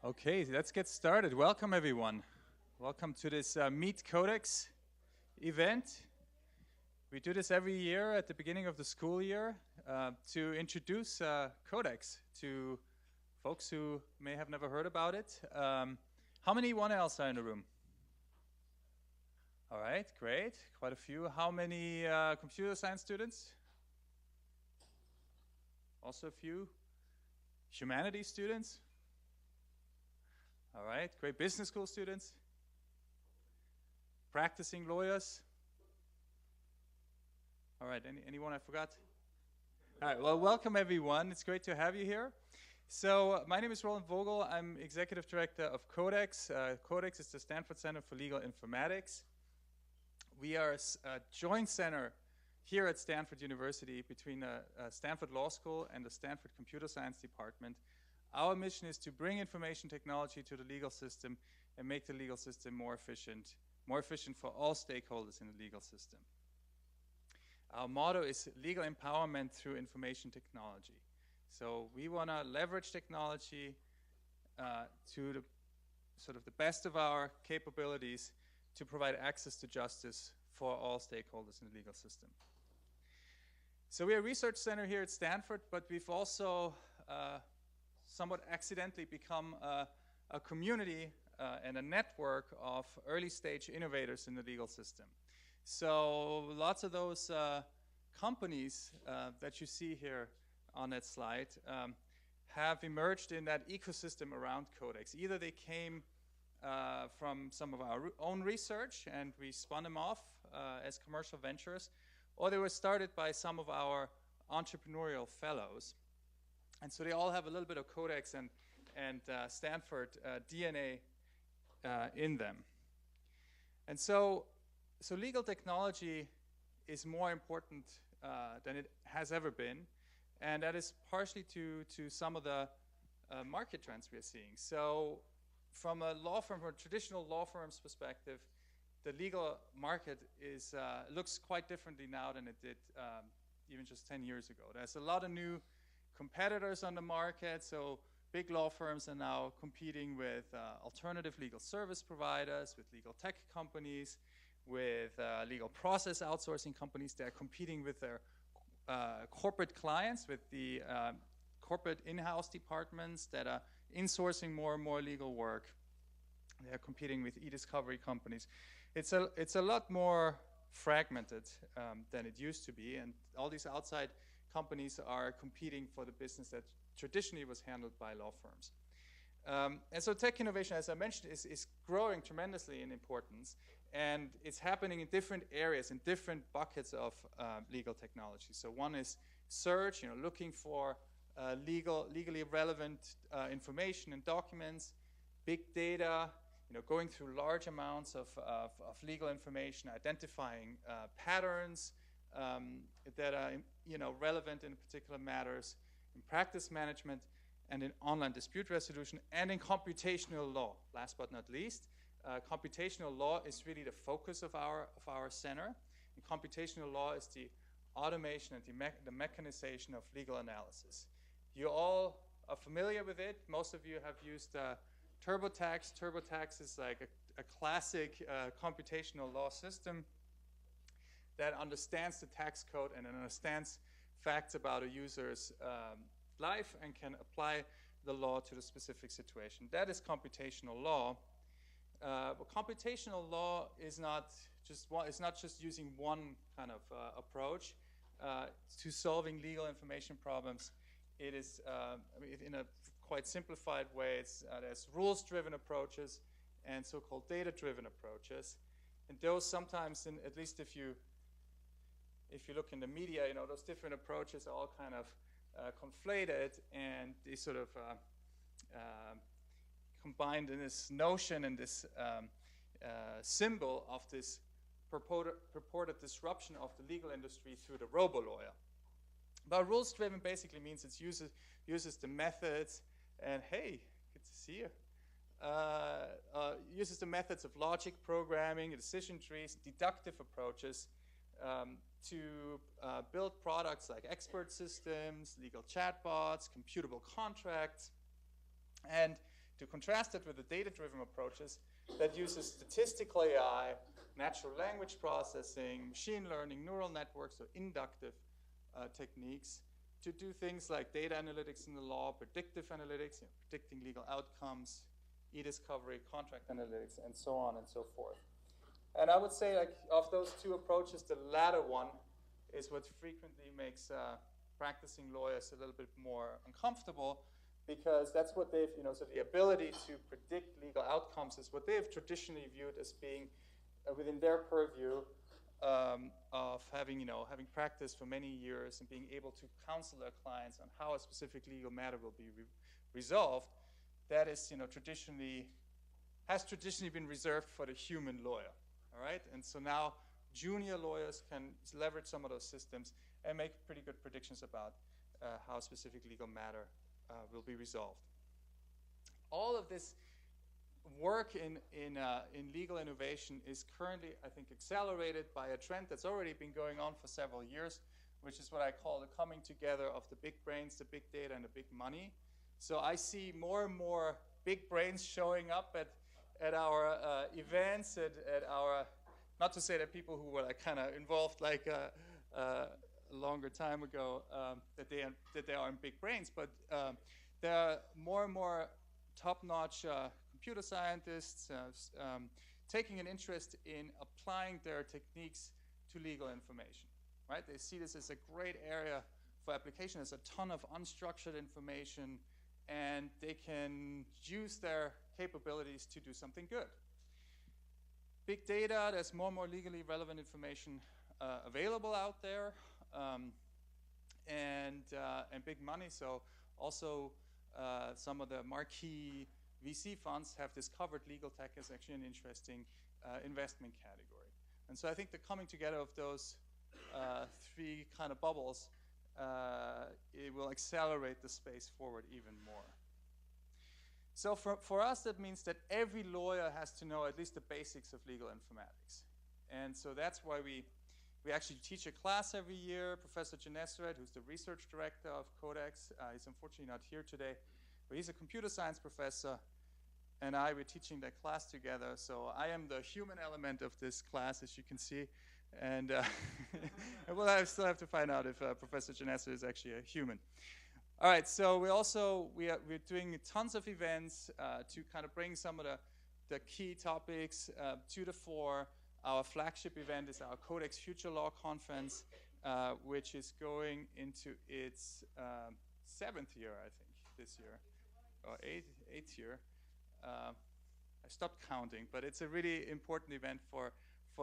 Okay, let's get started. Welcome, everyone. Welcome to this Meet CodeX event. We do this every year at the beginning of the school year to introduce CodeX to folks who may have never heard about it. How many 1Ls are in the room? All right, great. Quite a few. How many computer science students? Also a few. Humanities students? All right, great. Business school students? Practicing lawyers? All right, anyone I forgot? All right, well, welcome everyone. It's great to have you here. So my name is Roland Vogel. I'm Executive Director of CodeX. CodeX is the Stanford Center for Legal Informatics. We are a joint center here at Stanford University between the Stanford Law School and the Stanford Computer Science Department. Our mission is to bring information technology to the legal system and make the legal system more efficient for all stakeholders in the legal system. Our motto is legal empowerment through information technology. So we want to leverage technology to the best of our capabilities to provide access to justice for all stakeholders in the legal system. So we're a research center here at Stanford, but we've also somewhat accidentally become a community and a network of early stage innovators in the legal system. So lots of those companies that you see here on that slide have emerged in that ecosystem around CodeX. Either they came from some of our own research and we spun them off as commercial ventures, or they were started by some of our entrepreneurial fellows. And so they all have a little bit of CodeX and Stanford DNA in them. And so legal technology is more important than it has ever been, and that is partially to some of the market trends we are seeing. So from a traditional law firm's perspective, the legal market looks quite differently now than it did even just 10 years ago. There's a lot of new competitors on the market, so big law firms are now competing with alternative legal service providers, with legal tech companies, with legal process outsourcing companies. They're competing with their corporate clients, with the corporate in-house departments that are insourcing more and more legal work. They're competing with e-discovery companies. It's a lot more fragmented than it used to be, and all these outside companies are competing for the business that traditionally was handled by law firms. And so tech innovation, as I mentioned, is growing tremendously in importance, and it's happening in different areas, in different buckets of legal technology. So one is search, looking for legally relevant information and documents, big data, going through large amounts of legal information, identifying patterns that are relevant in particular matters, in practice management, and in online dispute resolution, and in computational law. Last but not least, computational law is really the focus of our center. And computational law is the automation and the mechanization of legal analysis. You all are familiar with it. Most of you have used TurboTax. TurboTax is like a classic computational law system that understands the tax code and understands facts about a user's life and can apply the law to the specific situation. That is computational law. But computational law is not just using one kind of approach to solving legal information problems. It is, in a quite simplified way, there's rules-driven approaches and so-called data-driven approaches. And those sometimes, at least if you look in the media, those different approaches are all kind of conflated, and they sort of combined in this notion and this symbol of this purported disruption of the legal industry through the robo-lawyer. But rules-driven basically means it uses the methods, and hey, good to see you, uses the methods of logic programming, decision trees, deductive approaches to build products like expert systems, legal chatbots, computable contracts, and to contrast it with the data-driven approaches that uses statistical AI, natural language processing, machine learning, neural networks, or inductive techniques to do things like data analytics in the law, predictive analytics, predicting legal outcomes, e-discovery, contract analytics, and so on and so forth. And I would say, like, of those two approaches, the latter one is what frequently makes practicing lawyers a little bit more uncomfortable, because that's what they've, so the ability to predict legal outcomes is what they've traditionally viewed as being within their purview of having, having practiced for many years and being able to counsel their clients on how a specific legal matter will be resolved. That is, has traditionally been reserved for the human lawyer, all right? And so now junior lawyers can leverage some of those systems and make pretty good predictions about how a specific legal matter will be resolved. All of this work in legal innovation is currently, I think, accelerated by a trend that's already been going on for several years, which is what I call the coming together of the big brains, the big data, and the big money. So I see more and more big brains showing up at our events, at our, not to say that people who were like kind of involved like a longer time ago that they aren't big brains, but there are more and more top-notch computer scientists taking an interest in applying their techniques to legal information, right? They see this as a great area for application. There's a ton of unstructured information, and they can use their capabilities to do something good. Big data, there's more and more legally relevant information available out there, and big money. So also some of the marquee VC funds have discovered legal tech as actually an interesting investment category. And so I think the coming together of those three kind of bubbles, it will accelerate the space forward even more. So for us, that means that every lawyer has to know at least the basics of legal informatics. And so that's why we actually teach a class every year. Professor Janesred, who's the research director of CodeX, he's unfortunately not here today, but he's a computer science professor, and we're teaching that class together. So I am the human element of this class, as you can see. And we'll still have to find out if Professor Janesred is actually a human. All right, so we're doing tons of events to kind of bring some of the key topics to the fore. Our flagship event is our CodeX Future Law Conference, which is going into its 7th year, I think, this year, or eighth year. I stopped counting, but it's a really important event for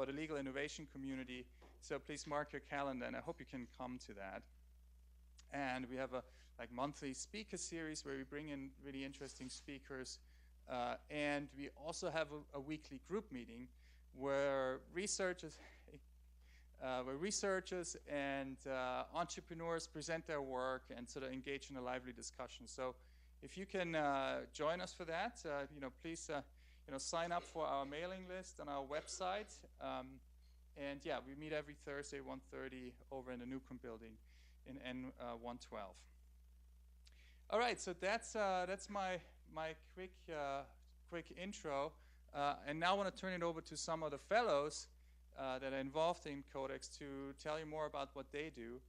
the legal innovation community. So please mark your calendar, and I hope you can come to that. And we have a monthly speaker series where we bring in really interesting speakers. And we also have a weekly group meeting where researchers and entrepreneurs present their work and sort of engage in a lively discussion. So if you can join us for that, please sign up for our mailing list on our website. And yeah, we meet every Thursday, 1:30 over in the Newcomb building in N112. All right, so that's my quick intro. And now I want to turn it over to some of the fellows that are involved in CodeX to tell you more about what they do,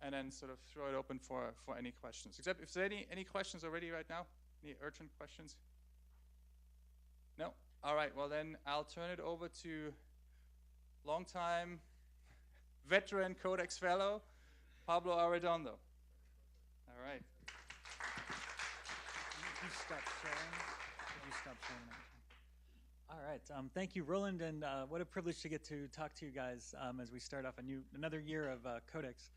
and then sort of throw it open for any questions. Except if there's any questions already right now? Any urgent questions? No? All right, well then I'll turn it over to longtime veteran CodeX fellow, Pablo Arredondo. All right. You stop sharing. Could you stop sharing that? All right. Thank you, Roland, and what a privilege to get to talk to you guys as we start off another year of CodeX.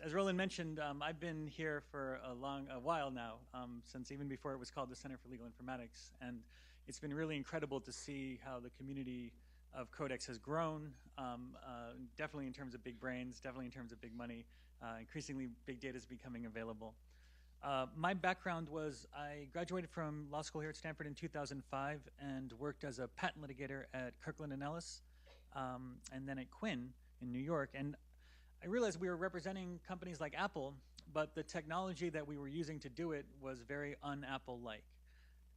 As Roland mentioned, I've been here for a while now, since even before it was called the Center for Legal Informatics, and it's been really incredible to see how the community of CodeX has grown, definitely in terms of big brains, definitely in terms of big money. Increasingly, big data is becoming available. My background was I graduated from law school here at Stanford in 2005 and worked as a patent litigator at Kirkland & Ellis and then at Quinn in New York. And I realized we were representing companies like Apple, but the technology that we were using to do it was very un-Apple-like.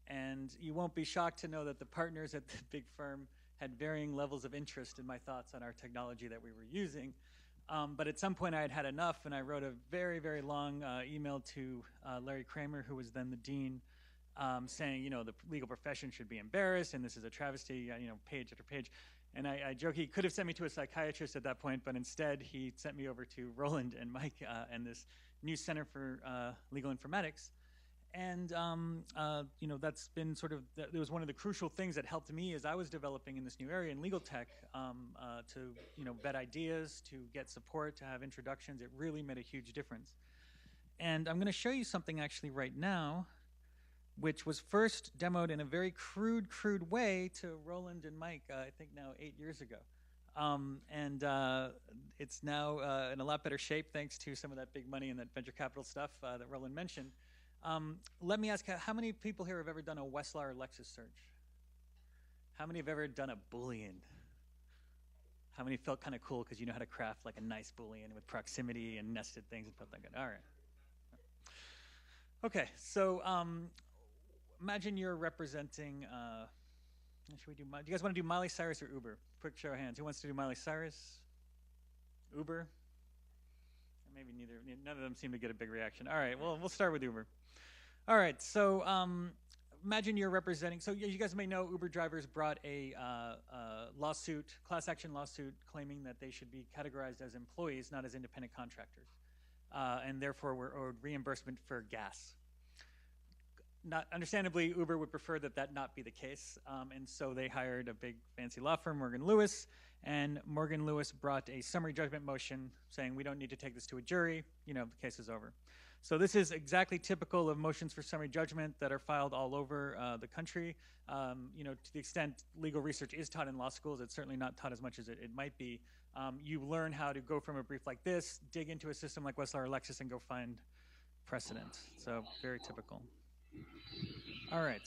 And you won't be shocked to know that the partners at the big firm had varying levels of interest in my thoughts on our technology that we were using. But at some point I had had enough, and I wrote a very, very long email to Larry Kramer, who was then the dean, saying, the legal profession should be embarrassed, and this is a travesty, page after page. And I joke he could have sent me to a psychiatrist at that point, but instead he sent me over to Roland and Mike and this new Center for Legal Informatics. And that's been it was one of the crucial things that helped me as I was developing in this new area in legal tech to vet ideas, to get support, to have introductions. It really made a huge difference. And I'm going to show you something actually right now, which was first demoed in a very crude way to Roland and Mike, I think now 8 years ago. It's now in a lot better shape thanks to some of that big money and that venture capital stuff that Roland mentioned. Let me ask, how many people here have ever done a Westlaw or Lexis search? How many have ever done a Boolean? How many felt kind of cool because you know how to craft like a nice Boolean with proximity and nested things and felt that good? All right. Okay, so imagine you're representing, do you guys want to do Miley Cyrus or Uber? Quick show of hands. Who wants to do Miley Cyrus? Uber? Maybe neither. None of them seem to get a big reaction. All right, well, we'll start with Uber. All right, so imagine you're representing, so you guys may know Uber drivers brought a lawsuit, class action lawsuit, claiming that they should be categorized as employees, not as independent contractors, and therefore were owed reimbursement for gas. Understandably, Uber would prefer that not be the case, and so they hired a big fancy law firm, Morgan Lewis, and Morgan Lewis brought a summary judgment motion saying we don't need to take this to a jury, the case is over. So this is exactly typical of motions for summary judgment that are filed all over the country. To the extent legal research is taught in law schools, it's certainly not taught as much as it might be. You learn how to go from a brief like this, dig into a system like Westlaw or Lexis, and go find precedent. So very typical. All right.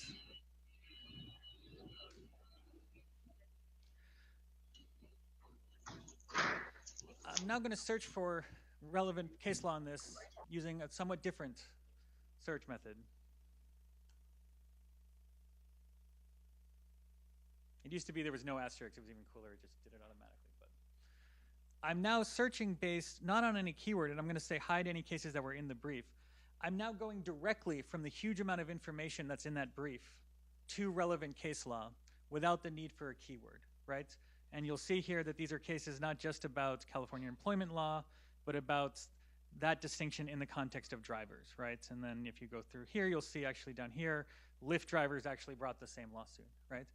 I'm now going to search for relevant case law on this using a somewhat different search method. It used to be there was no asterisk. It was even cooler. It just did it automatically. But I'm now searching based not on any keyword, and I'm going to say hide any cases that were in the brief. I'm now going directly from the huge amount of information that's in that brief to relevant case law without the need for a keyword, right? And you'll see here that these are cases not just about California employment law, but about that distinction in the context of drivers, right? And then if you go through here, you'll see actually down here, Lyft drivers actually brought the same lawsuit, right?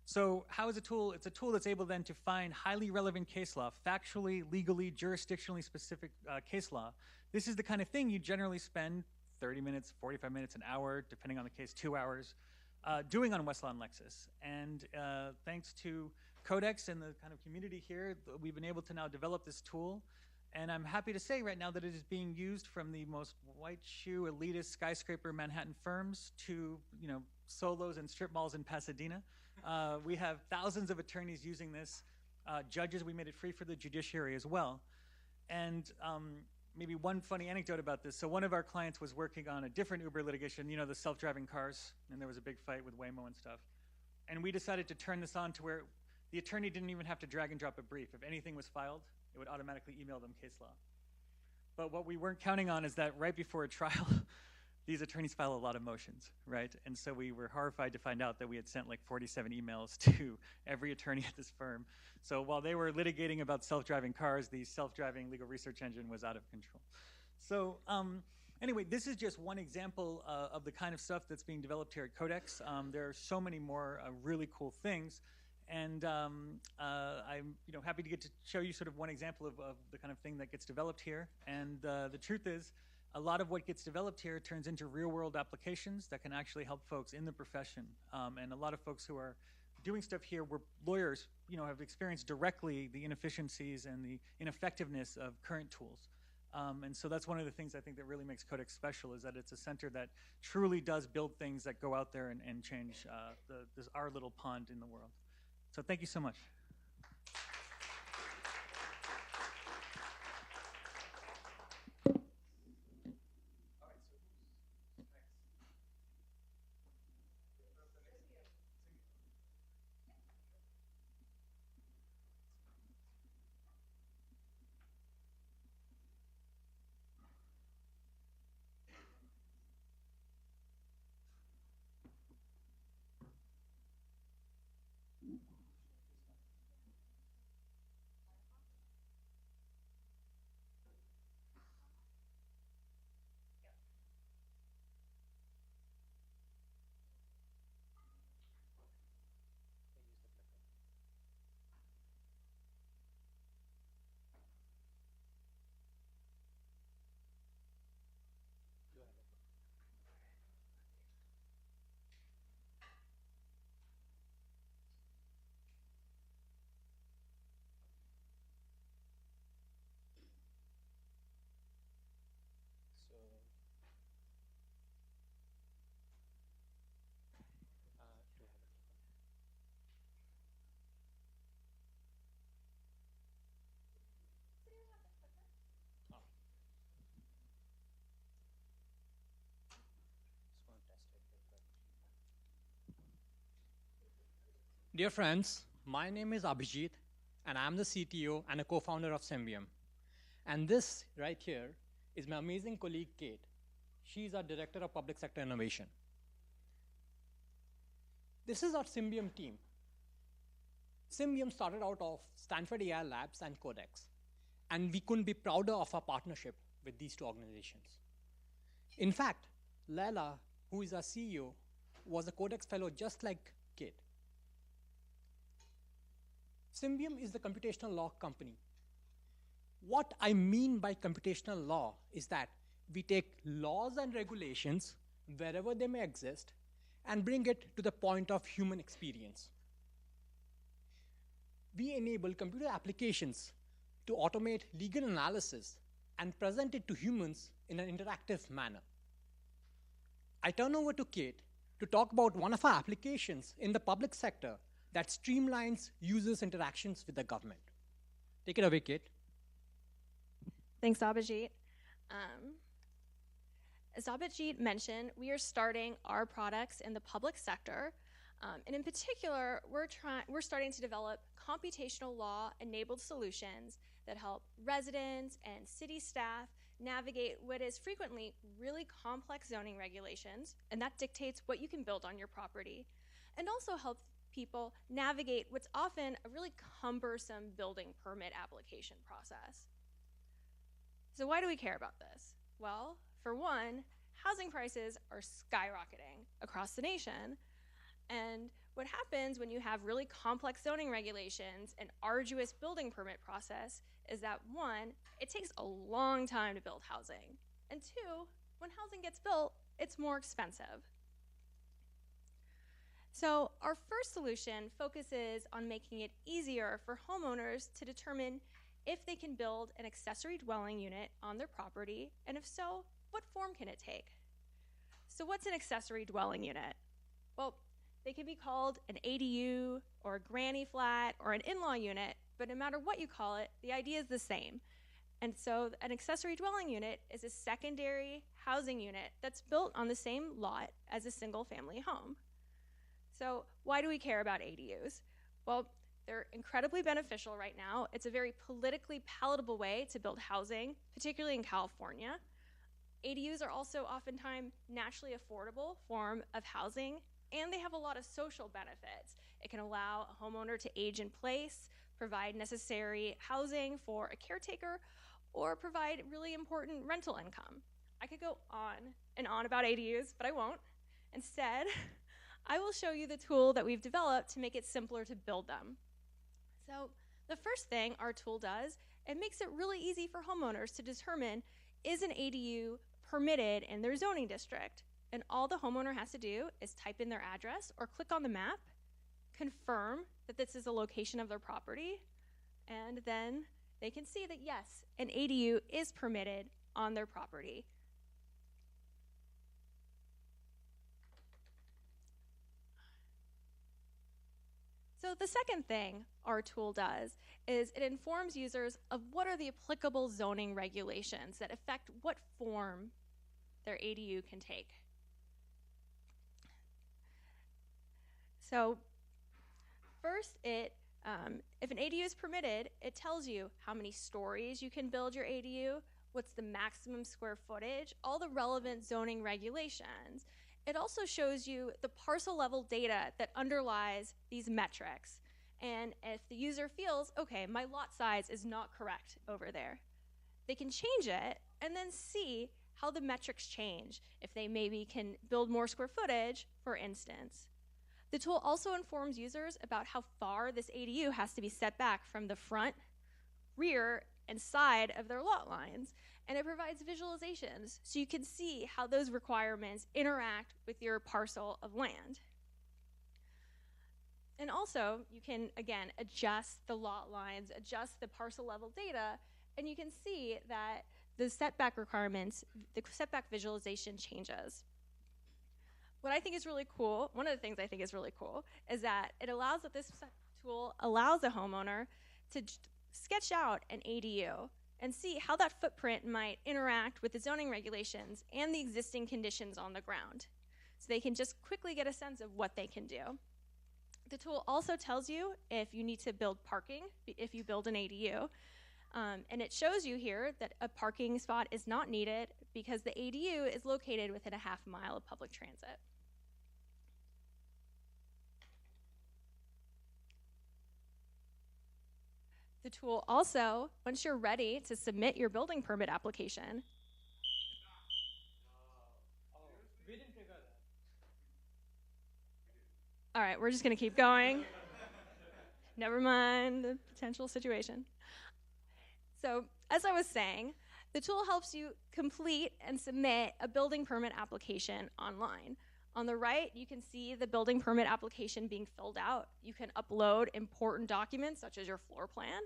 So how is a tool? It's a tool that's able then to find highly relevant case law, factually, legally, jurisdictionally specific case law. This is the kind of thing you generally spend 30 minutes, 45 minutes, an hour, depending on the case, 2 hours, doing on Westlaw and Lexis. And thanks to CodeX and the kind of community here, we've been able to now develop this tool. And I'm happy to say right now that it is being used from the most white shoe, elitist, skyscraper Manhattan firms to solos and strip malls in Pasadena. We have thousands of attorneys using this. Judges, we made it free for the judiciary as well. And maybe one funny anecdote about this. So one of our clients was working on a different Uber litigation, the self-driving cars, and there was a big fight with Waymo and stuff. And we decided to turn this on to where the attorney didn't even have to drag and drop a brief. If anything was filed, it would automatically email them case law. But what we weren't counting on is that right before a trial, these attorneys file a lot of motions, right? And so we were horrified to find out that we had sent like 47 emails to every attorney at this firm. So while they were litigating about self-driving cars, the self-driving legal research engine was out of control. So anyway, this is just one example of the kind of stuff that's being developed here at CodeX. There are so many more really cool things. And I'm happy to get to show you sort of one example of the kind of thing that gets developed here. And the truth is, a lot of what gets developed here turns into real-world applications that can actually help folks in the profession. And a lot of folks who are doing stuff here were lawyers, have experienced directly the inefficiencies and the ineffectiveness of current tools. And so that's one of the things I think that really makes CodeX special, is that it's a center that truly does build things that go out there and change our little pond in the world. So thank you so much. Dear friends, my name is Abhijit, and I'm the CTO and a co-founder of Symbium. And this right here is my amazing colleague, Kate. She's our Director of Public Sector Innovation. This is our Symbium team. Symbium started out of Stanford AI Labs and CodeX, and we couldn't be prouder of our partnership with these two organizations. In fact, Leila, who is our CEO, was a CodeX fellow just like Kate. Symbium is the computational law company. What I mean by computational law is that we take laws and regulations, wherever they may exist, and bring it to the point of human experience. We enable computer applications to automate legal analysis and present it to humans in an interactive manner. I turn over to Kate to talk about one of our applications in the public sector that streamlines users' interactions with the government. Take it away, Kate. Thanks, Abhijit. As Abhijit mentioned, we are starting our products in the public sector. And in particular, we're starting to develop computational law-enabled solutions that help residents and city staff navigate what is frequently really complex zoning regulations, and that dictates what you can build on your property, and also help people navigate what's often a really cumbersome building permit application process. So why do we care about this? Well, for one, housing prices are skyrocketing across the nation. And what happens when you have really complex zoning regulations and arduous building permit process is that, one, it takes a long time to build housing. And two, when housing gets built, it's more expensive. So our first solution focuses on making it easier for homeowners to determine if they can build an accessory dwelling unit on their property, and if so, what form can it take? So what's an accessory dwelling unit? Well, they can be called an ADU or a granny flat or an in-law unit, but no matter what you call it, the idea is the same. And so an accessory dwelling unit is a secondary housing unit that's built on the same lot as a single family home. So why do we care about ADUs? Well, they're incredibly beneficial right now. It's a very politically palatable way to build housing, particularly in California. ADUs are also oftentimes naturally affordable form of housing, and they have a lot of social benefits. It can allow a homeowner to age in place, provide necessary housing for a caretaker, or provide really important rental income. I could go on and on about ADUs, but I won't. Instead, I will show you the tool that we've developed to make it simpler to build them. So the first thing our tool does, it makes it really easy for homeowners to determine, is an ADU permitted in their zoning district? And all the homeowner has to do is type in their address or click on the map, confirm that this is a location of their property, and then they can see that yes, an ADU is permitted on their property. So the second thing our tool does is it informs users of what are the applicable zoning regulations that affect what form their ADU can take. So first, if an ADU is permitted, it tells you how many stories you can build your ADU, what's the maximum square footage, all the relevant zoning regulations. It also shows you the parcel level data that underlies these metrics. And if the user feels, okay, my lot size is not correct over there, they can change it and then see how the metrics change, if they maybe can build more square footage, for instance. The tool also informs users about how far this ADU has to be set back from the front, rear, and side of their lot lines. And it provides visualizations so you can see how those requirements interact with your parcel of land. And also, you can, again, adjust the lot lines, adjust the parcel level data, and you can see that the setback requirements, the setback visualization changes. What I think is really cool, one of the things I think is really cool, is that it allows that this tool allows a homeowner to sketch out an ADU and see how that footprint might interact with the zoning regulations and the existing conditions on the ground. So they can just quickly get a sense of what they can do. The tool also tells you if you need to build parking, if you build an ADU. And it shows you here that a parking spot is not needed because the ADU is located within a half mile of public transit. The tool also, once you're ready to submit your building permit application, We didn't trigger that. all right, we're just gonna keep going. Never mind the potential situation. So, as I was saying, the tool helps you complete and submit a building permit application online. On the right, you can see the building permit application being filled out. You can upload important documents such as your floor plan,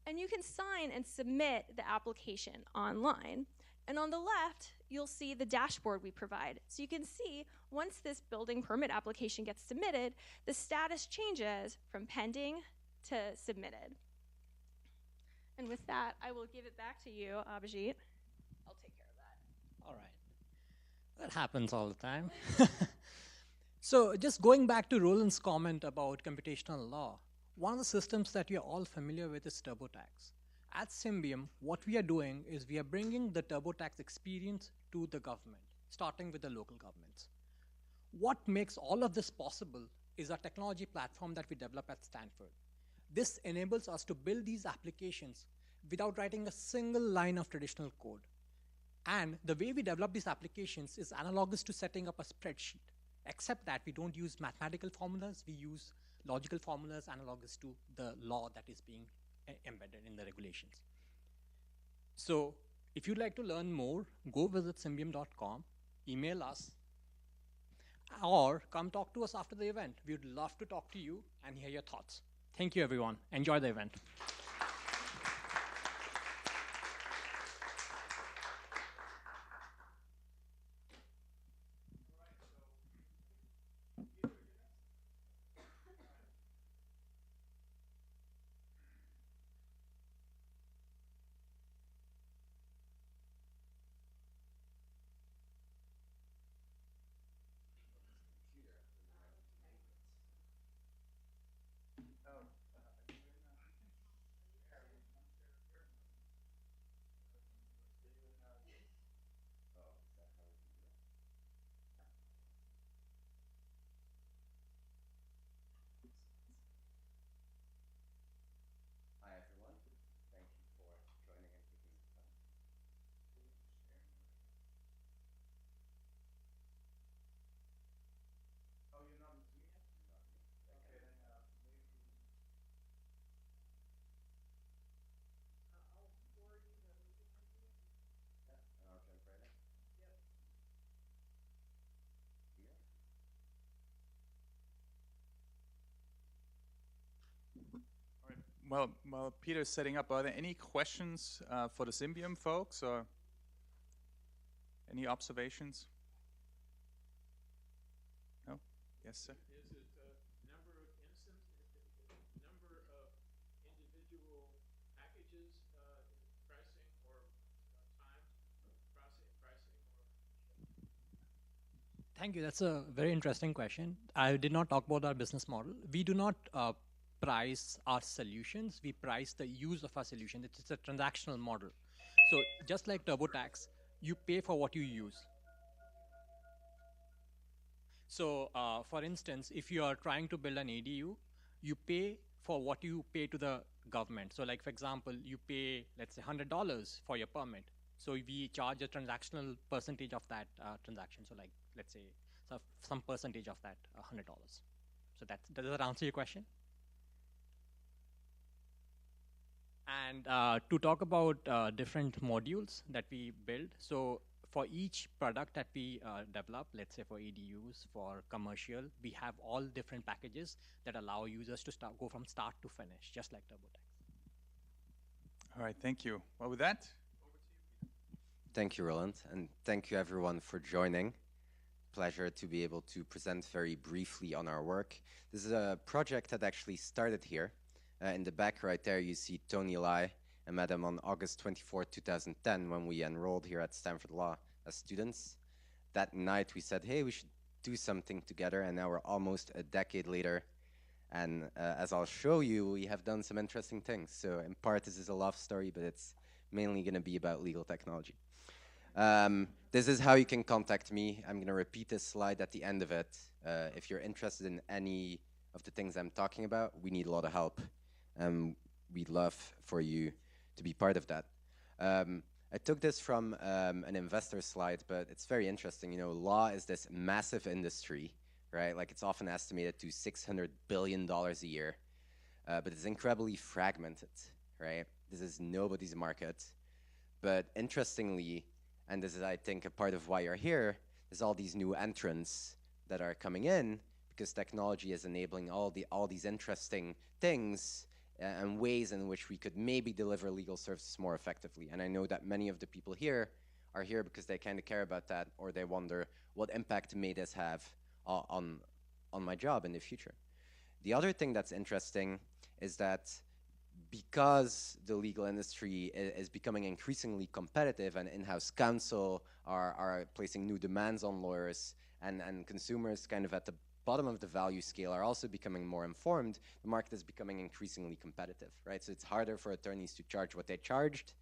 and you can sign and submit the application online. And on the left, you'll see the dashboard we provide. So you can see once this building permit application gets submitted, the status changes from pending to submitted. And with that, I will give it back to you, Abhijit. I'll take care of that. All right. That happens all the time. So just going back to Roland's comment about computational law, one of the systems that you're all familiar with is TurboTax. At Symbiom, what we are doing is we are bringing the TurboTax experience to the government, starting with the local governments. What makes all of this possible is a technology platform that we develop at Stanford. This enables us to build these applications without writing a single line of traditional code. And the way we develop these applications is analogous to setting up a spreadsheet, except that we don't use mathematical formulas, we use logical formulas analogous to the law that is being embedded in the regulations. So if you'd like to learn more, go visit symbiom.com, email us, or come talk to us after the event. We would love to talk to you and hear your thoughts. Thank you, everyone. Enjoy the event. Hi everyone, thank you for joining and taking the time. Oh, you're not in Zoom yet? Not yet. Okay, then maybe. I'll forward you the meeting link. Yeah, and I'll jump right in. Yep. Here. All right. Well, while Peter's setting up, are there any questions for the Symbiom folks, or any observations? No? Yes, sir. Is it number of number of individual packages, pricing, or time, pricing, or? Thank you. That's a very interesting question. I did not talk about our business model. We do not price our solutions. We price the use of our solution. It's a transactional model. So just like TurboTax, you pay for what you use. So for instance, if you are trying to build an ADU, you pay for what you pay to the government. So like, for example, you pay, let's say, $100 for your permit. So we charge a transactional percentage of that transaction. So like, let's say, some percentage of that $100. So does that answer your question? And to talk about different modules that we build, so for each product that we develop, let's say for ADUs, for commercial, we have all different packages that allow users to go from start to finish, just like TurboTax. All right, thank you. Well, with that, over to you, Peter. Thank you, Roland, and thank you everyone for joining. Pleasure to be able to present very briefly on our work. This is a project that actually started here. In the back right there, you see Tony Lai and Madam on August 24, 2010, when we enrolled here at Stanford Law as students. That night we said, hey, we should do something together, and now we're almost a decade later, And as I'll show you, we have done some interesting things. So in part, this is a love story, but it's mainly going to be about legal technology. This is how you can contact me. I'm going to repeat this slide at the end of it. If you're interested in any of the things I'm talking about, we need a lot of help. We'd love for you to be part of that. I took this from an investor slide, but it's very interesting. You know, law is this massive industry, right? Like it's often estimated to $600 billion a year, but it's incredibly fragmented, right? This is nobody's market. But interestingly, and this is, I think, a part of why you're here, there's all these new entrants that are coming in because technology is enabling all these interesting things and ways in which we could maybe deliver legal services more effectively. And I know that many of the people here are here because they kind of care about that, or they wonder what impact may this have on my job in the future. The other thing that's interesting is that because the legal industry is becoming increasingly competitive and in-house counsel are placing new demands on lawyers and consumers kind of at the bottom of the value scale are also becoming more informed, the market is becoming increasingly competitive, right? So it's harder for attorneys to charge what they charged.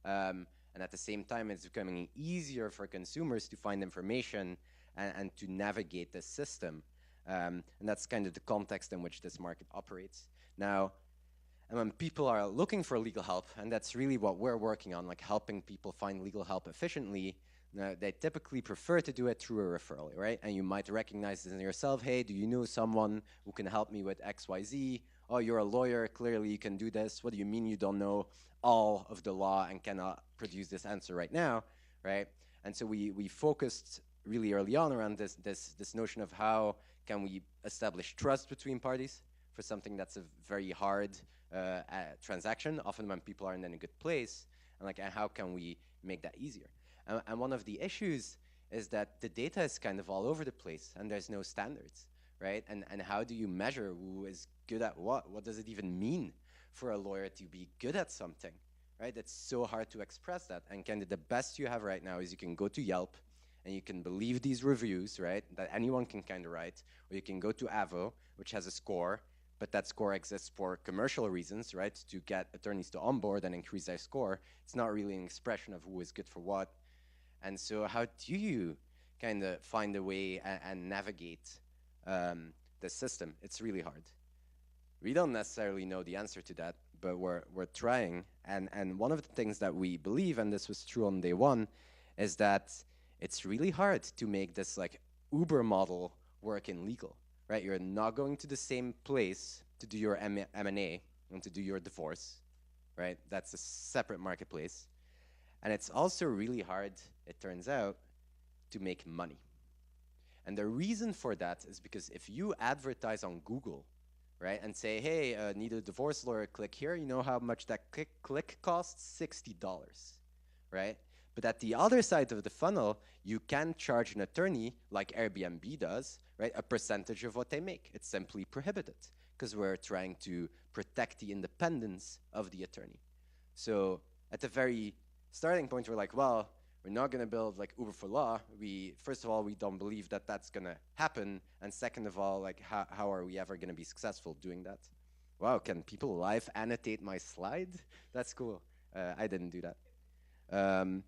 And at the same time, it's becoming easier for consumers to find information and to navigate this system. And that's kind of the context in which this market operates. Now, and when people are looking for legal help, and that's really what we're working on, like helping people find legal help efficiently, they typically prefer to do it through a referral, right? And you might recognize this in yourself. Hey, do you know someone who can help me with X, Y, Z? Oh, you're a lawyer. Clearly, you can do this. What do you mean you don't know all of the law and cannot produce this answer right now, right? And so we focused really early on around this notion of how can we establish trust between parties for something that's a very hard transaction, often when people aren't in a good place, and how can we make that easier? And one of the issues is that the data is kind of all over the place and there's no standards, right? And how do you measure who is good at what? What does it even mean for a lawyer to be good at something, right? It's so hard to express that. And kind of the best you have right now is you can go to Yelp and you can believe these reviews, right? That anyone can kind of write, or you can go to Avo, which has a score, but that score exists for commercial reasons, right? To get attorneys to onboard and increase their score. It's not really an expression of who is good for what. And so how do you kind of find a way and navigate the system? It's really hard. We don't necessarily know the answer to that, but we're trying. And one of the things that we believe, and this was true on day one, is that it's really hard to make this like Uber model work in legal, right? You're not going to the same place to do your M&A and to do your divorce, right? That's a separate marketplace. And it's also really hard, it turns out, to make money. And the reason for that is because if you advertise on Google, right, and say, hey, need a divorce lawyer, click here, you know how much that click costs? $60, right? But at the other side of the funnel, you can charge an attorney, like Airbnb does, right, a percentage of what they make. It's simply prohibited because we're trying to protect the independence of the attorney. So at the very starting point, we're like, well, we're not going to build like Uber for law. First of all, we don't believe that that's going to happen. And second of all, like, how are we ever going to be successful doing that? Wow, can people live annotate my slide? That's cool. I didn't do that.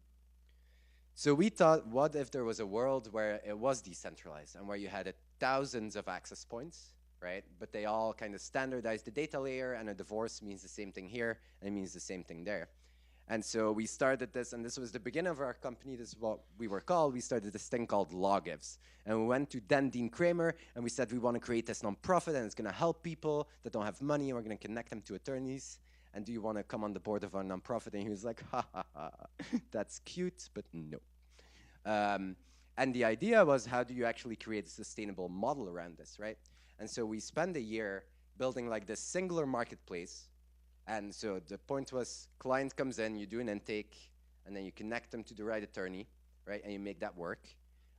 So we thought, what if there was a world where it was decentralized and where you had thousands of access points, right? But they all kind of standardized the data layer, and a divorce means the same thing here, and it means the same thing there. And so we started this, and this was the beginning of our company. This is what we were called. We started this thing called LawGives. And we went to Dean Kramer, and we said, we want to create this nonprofit, and it's going to help people that don't have money, and we're going to connect them to attorneys. And do you want to come on the board of our nonprofit? And he was like, ha, ha, ha, that's cute, but no. And the idea was, how do you actually create a sustainable model around this, right? And so we spent a year building like this singular marketplace. And so the point was, client comes in, you do an intake, and then you connect them to the right attorney, right? And you make that work.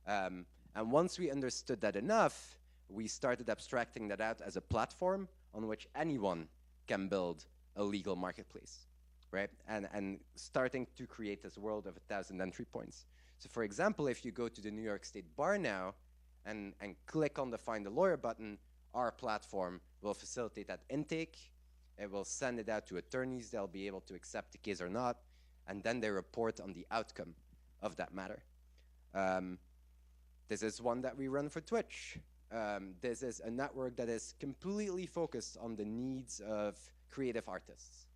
And once we understood that enough, we started abstracting that out as a platform on which anyone can build a legal marketplace, right? And starting to create this world of 1,000 entry points. So for example, if you go to the New York State Bar now and click on the Find a Lawyer button, our platform will facilitate that intake. It will send it out to attorneys. They'll be able to accept the case or not, and then they report on the outcome of that matter. This is one that we run for Twitch. This is a network that is completely focused on the needs of creative artists.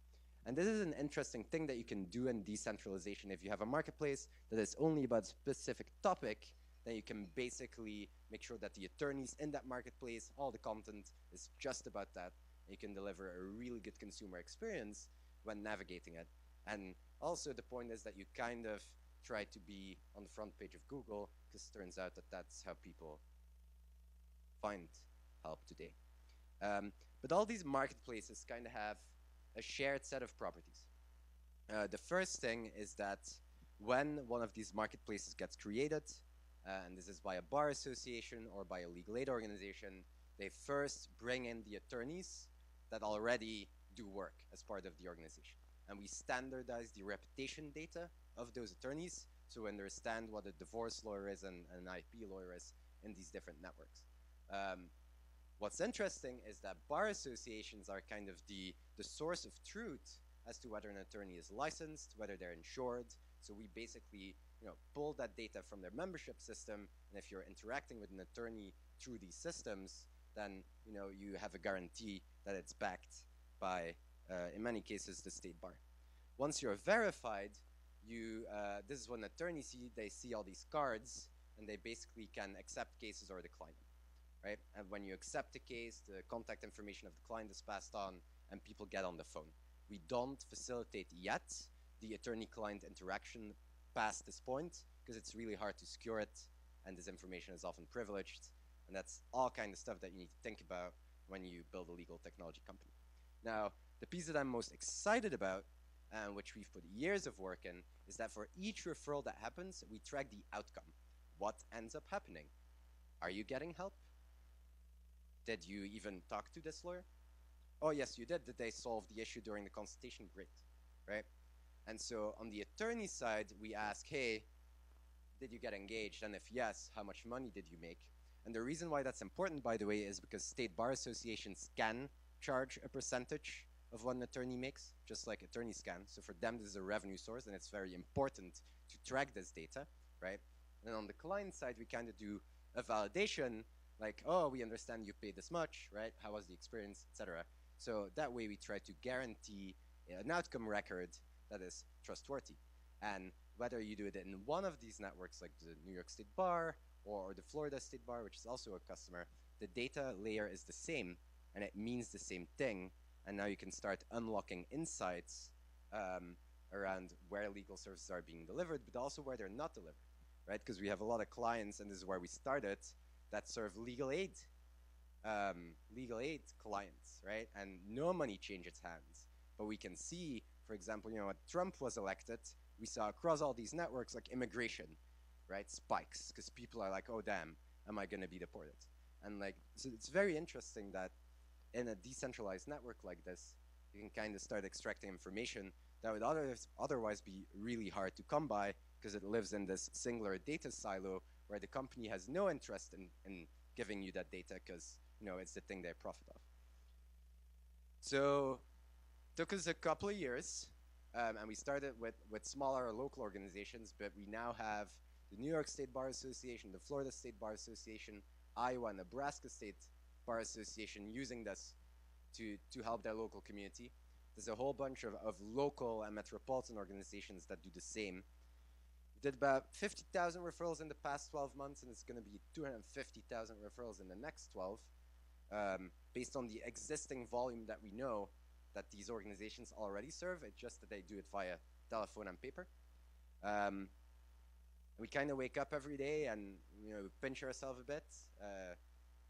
And this is an interesting thing that you can do in decentralization. If you have a marketplace that is only about a specific topic, then you can basically make sure that the attorneys in that marketplace, all the content is just about that. You can deliver a really good consumer experience when navigating it. And also the point is that you kind of try to be on the front page of Google, because it turns out that that's how people find help today. But all these marketplaces kind of have a shared set of properties. The first thing is that when one of these marketplaces gets created, and this is by a bar association or by a legal aid organization, they first bring in the attorneys that already do work as part of the organization. And we standardize the reputation data of those attorneys to understand what a divorce lawyer is and an IP lawyer is in these different networks. What's interesting is that bar associations are kind of the source of truth as to whether an attorney is licensed, whether they're insured. So we basically, pull that data from their membership system, and if you're interacting with an attorney through these systems, then you have a guarantee that it's backed by, in many cases, the state bar. Once you're verified, this is when attorneys they see all these cards, and they basically can accept cases or decline them. Right? And when you accept a case, the contact information of the client is passed on and people get on the phone. We don't facilitate yet the attorney-client interaction past this point because it's really hard to secure it and this information is often privileged. And that's all kind of stuff that you need to think about when you build a legal technology company. Now, the piece that I'm most excited about, and which we've put years of work in, is that for each referral that happens, we track the outcome. What ends up happening? Are you getting help? Did you even talk to this lawyer? Oh, yes, you did. Did they solve the issue during the consultation? Great, right? And so on the attorney side, we ask, hey, did you get engaged? And if yes, how much money did you make? And the reason why that's important, by the way, is because state bar associations can charge a percentage of what an attorney makes, just like attorneys can. So for them, this is a revenue source, and it's very important to track this data, right? And on the client side, we kind of do a validation, like, oh, we understand you paid this much, right? How was the experience, etc. So that way we try to guarantee an outcome record that is trustworthy. And whether you do it in one of these networks, like the New York State Bar or the Florida State Bar, which is also a customer, the data layer is the same, and it means the same thing. And now you can start unlocking insights around where legal services are being delivered, but also where they're not delivered, right? Because we have a lot of clients, and this is where we started, that serve legal aid clients, right? And no money changes hands. But we can see, for example, when Trump was elected, we saw across all these networks like immigration, right? Spikes, because people are like, oh, damn, am I going to be deported? And so it's very interesting that in a decentralized network like this, you can kind of start extracting information that would otherwise be really hard to come by because it lives in this singular data silo where the company has no interest in giving you that data because it's the thing they profit off. So it took us a couple of years, and we started with smaller local organizations, but we now have the New York State Bar Association, the Florida State Bar Association, Iowa and Nebraska State Bar Association using this to help their local community. There's a whole bunch of local and metropolitan organizations that do the same. We did about 50,000 referrals in the past 12 months, and it's going to be 250,000 referrals in the next 12, based on the existing volume that we know that these organizations already serve. It's just that they do it via telephone and paper. We kind of wake up every day and pinch ourselves a bit.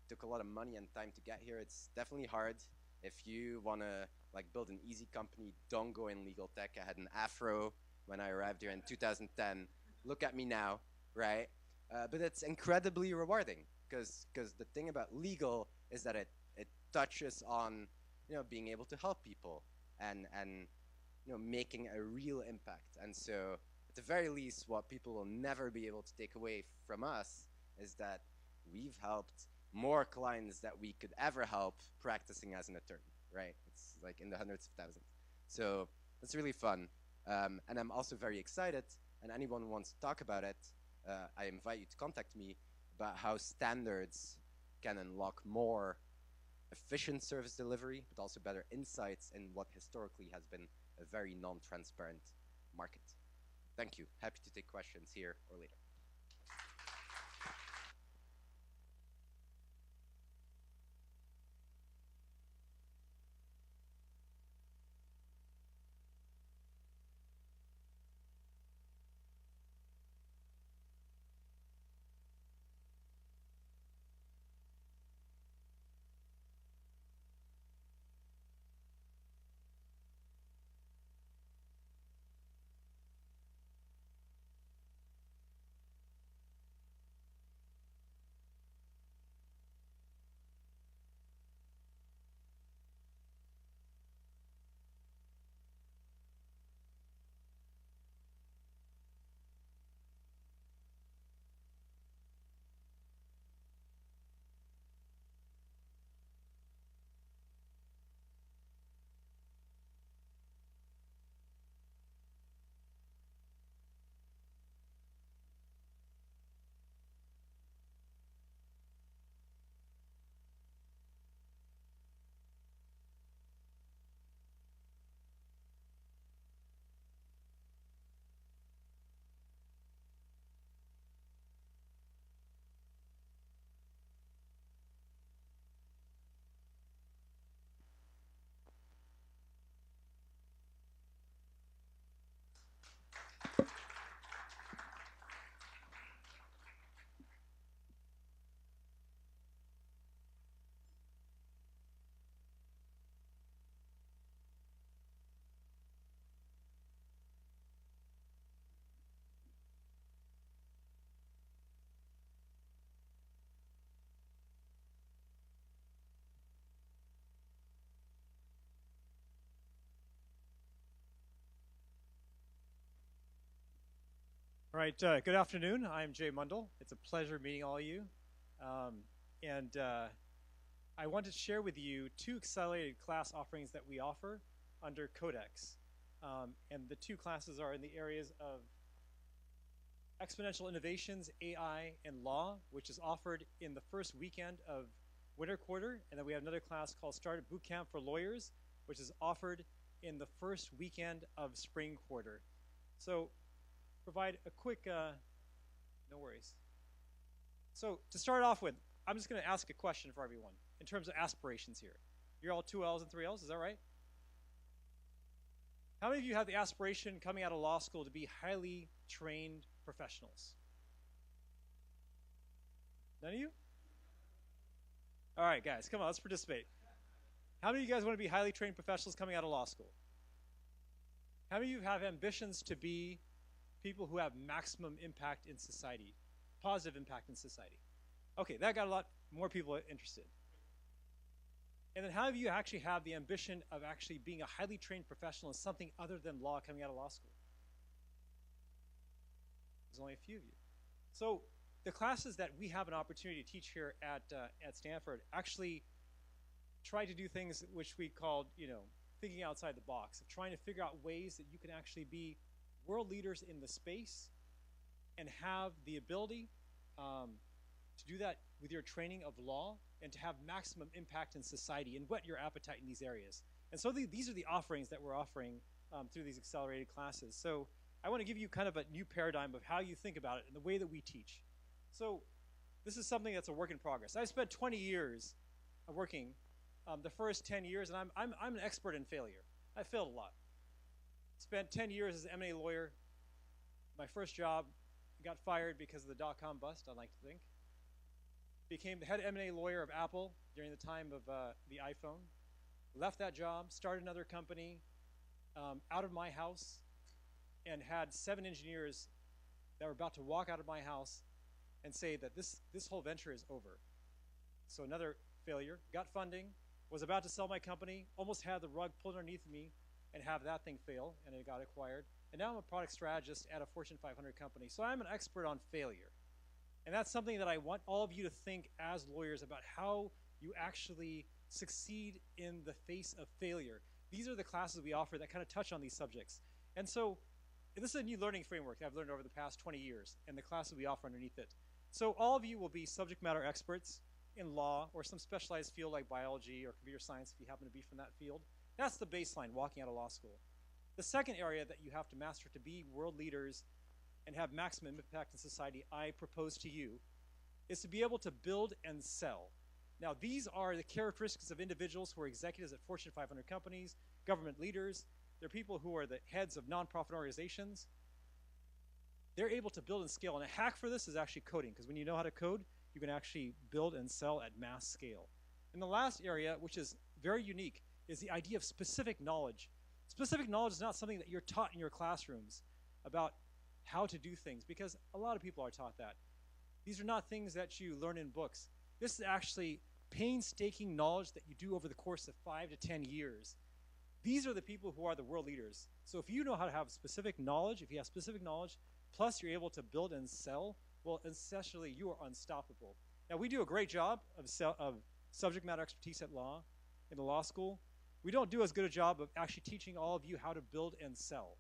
Took a lot of money and time to get here. It's definitely hard. If you want to build an easy company, don't go in legal tech. I had an afro when I arrived here in 2010. Look at me now, right? But it's incredibly rewarding because the thing about legal is that it touches on being able to help people and making a real impact. And so at the very least, what people will never be able to take away from us is that we've helped more clients that we could ever help practicing as an attorney, right? It's like in the hundreds of thousands. So it's really fun. And I'm also very excited, and anyone who wants to talk about it, I invite you to contact me about how standards can unlock more efficient service delivery, but also better insights in what historically has been a very non-transparent market. Thank you. Happy to take questions here or later. All right, good afternoon. I'm Jay Mundell. It's a pleasure meeting all of you. I want to share with you 2 accelerated class offerings that we offer under CodeX. And the 2 classes are in the areas of exponential innovations, AI, and law, which is offered in the first weekend of winter quarter. And then we have another class called Startup Bootcamp for Lawyers, which is offered in the first weekend of spring quarter. So provide a quick, no worries. So to start off with, I'm just going to ask a question for everyone in terms of aspirations here. You're all 2 L's and 3 L's, is that right? How many of you have the aspiration coming out of law school to be highly trained professionals? None of you? All right, guys, come on, let's participate. How many of you guys want to be highly trained professionals coming out of law school? How many of you have ambitions to be people who have maximum impact in society, positive impact in society? Okay, that got a lot more people interested. And then how many of you actually have the ambition of actually being a highly trained professional in something other than law coming out of law school? There's only a few of you. So the classes that we have an opportunity to teach here at Stanford actually try to do things which we called, thinking outside the box, of trying to figure out ways that you can actually be world leaders in the space and have the ability to do that with your training of law and to have maximum impact in society and whet your appetite in these areas. And so these are the offerings that we're offering through these accelerated classes. So I want to give you kind of a new paradigm of how you think about it and the way that we teach. So this is something that's a work in progress. I spent 20 years working, the first 10 years, and I'm an expert in failure. I failed a lot. Spent 10 years as an M&A lawyer. My first job, got fired because of the dot-com bust, I like to think. Became the head M&A lawyer of Apple during the time of the iPhone. Left that job, started another company out of my house, and had 7 engineers that were about to walk out of my house and say that this whole venture is over. So another failure. Got funding, was about to sell my company, almost had the rug pulled underneath me and have that thing fail, and it got acquired. And now I'm a product strategist at a Fortune 500 company. So I'm an expert on failure. And that's something that I want all of you to think as lawyers about how you actually succeed in the face of failure. These are the classes we offer that kind of touch on these subjects. And so this is a new learning framework that I've learned over the past 20 years and the classes we offer underneath it. So all of you will be subject matter experts in law or some specialized field like biology or computer science if you happen to be from that field. That's the baseline walking out of law school. The second area that you have to master to be world leaders and have maximum impact in society, I propose to you, is to be able to build and sell. Now, these are the characteristics of individuals who are executives at Fortune 500 companies, government leaders. They're people who are the heads of nonprofit organizations. They're able to build and scale. And a hack for this is actually coding, because when you know how to code, you can actually build and sell at mass scale. And the last area, which is very unique, is the idea of specific knowledge. Specific knowledge is not something that you're taught in your classrooms about how to do things, because a lot of people are taught that. These are not things that you learn in books. This is actually painstaking knowledge that you do over the course of 5 to 10 years. These are the people who are the world leaders. So if you know how to have specific knowledge, if you have specific knowledge, plus you're able to build and sell, well, essentially you are unstoppable. Now, we do a great job of subject matter expertise at law, in the law school. We don't do as good a job of actually teaching all of you how to build and sell.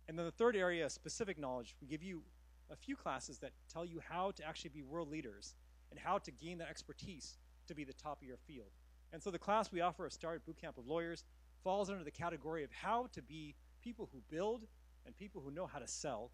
And then the third area, specific knowledge, we give you a few classes that tell you how to actually be world leaders and how to gain that expertise to be the top of your field. And so the class we offer, a Start Bootcamp of Lawyers, falls under the category of how to be people who build and people who know how to sell.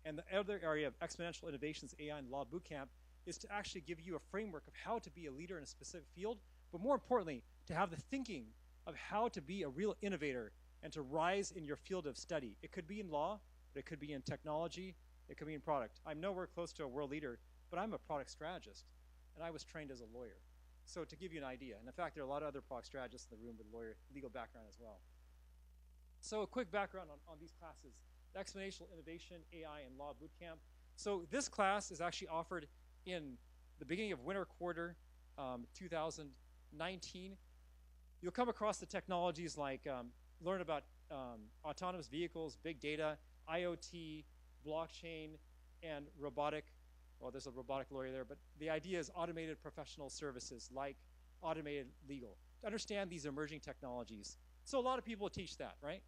And the other area of Exponential Innovations, AI and Law Bootcamp, is to actually give you a framework of how to be a leader in a specific field, but more importantly, to have the thinking of how to be a real innovator and to rise in your field of study. It could be in law, but it could be in technology, it could be in product. I'm nowhere close to a world leader, but I'm a product strategist, and I was trained as a lawyer. So to give you an idea, and in fact, there are a lot of other product strategists in the room with legal background as well. So a quick background on these classes. The Exponential Innovation, AI, and Law Bootcamp. So this class is actually offered in the beginning of winter quarter 2019. You'll come across the technologies like learn about autonomous vehicles, big data, IoT, blockchain, and robotic. Well, there's a robotic lawyer there, but the idea is automated professional services like automated legal. To understand these emerging technologies. So a lot of people teach that, right?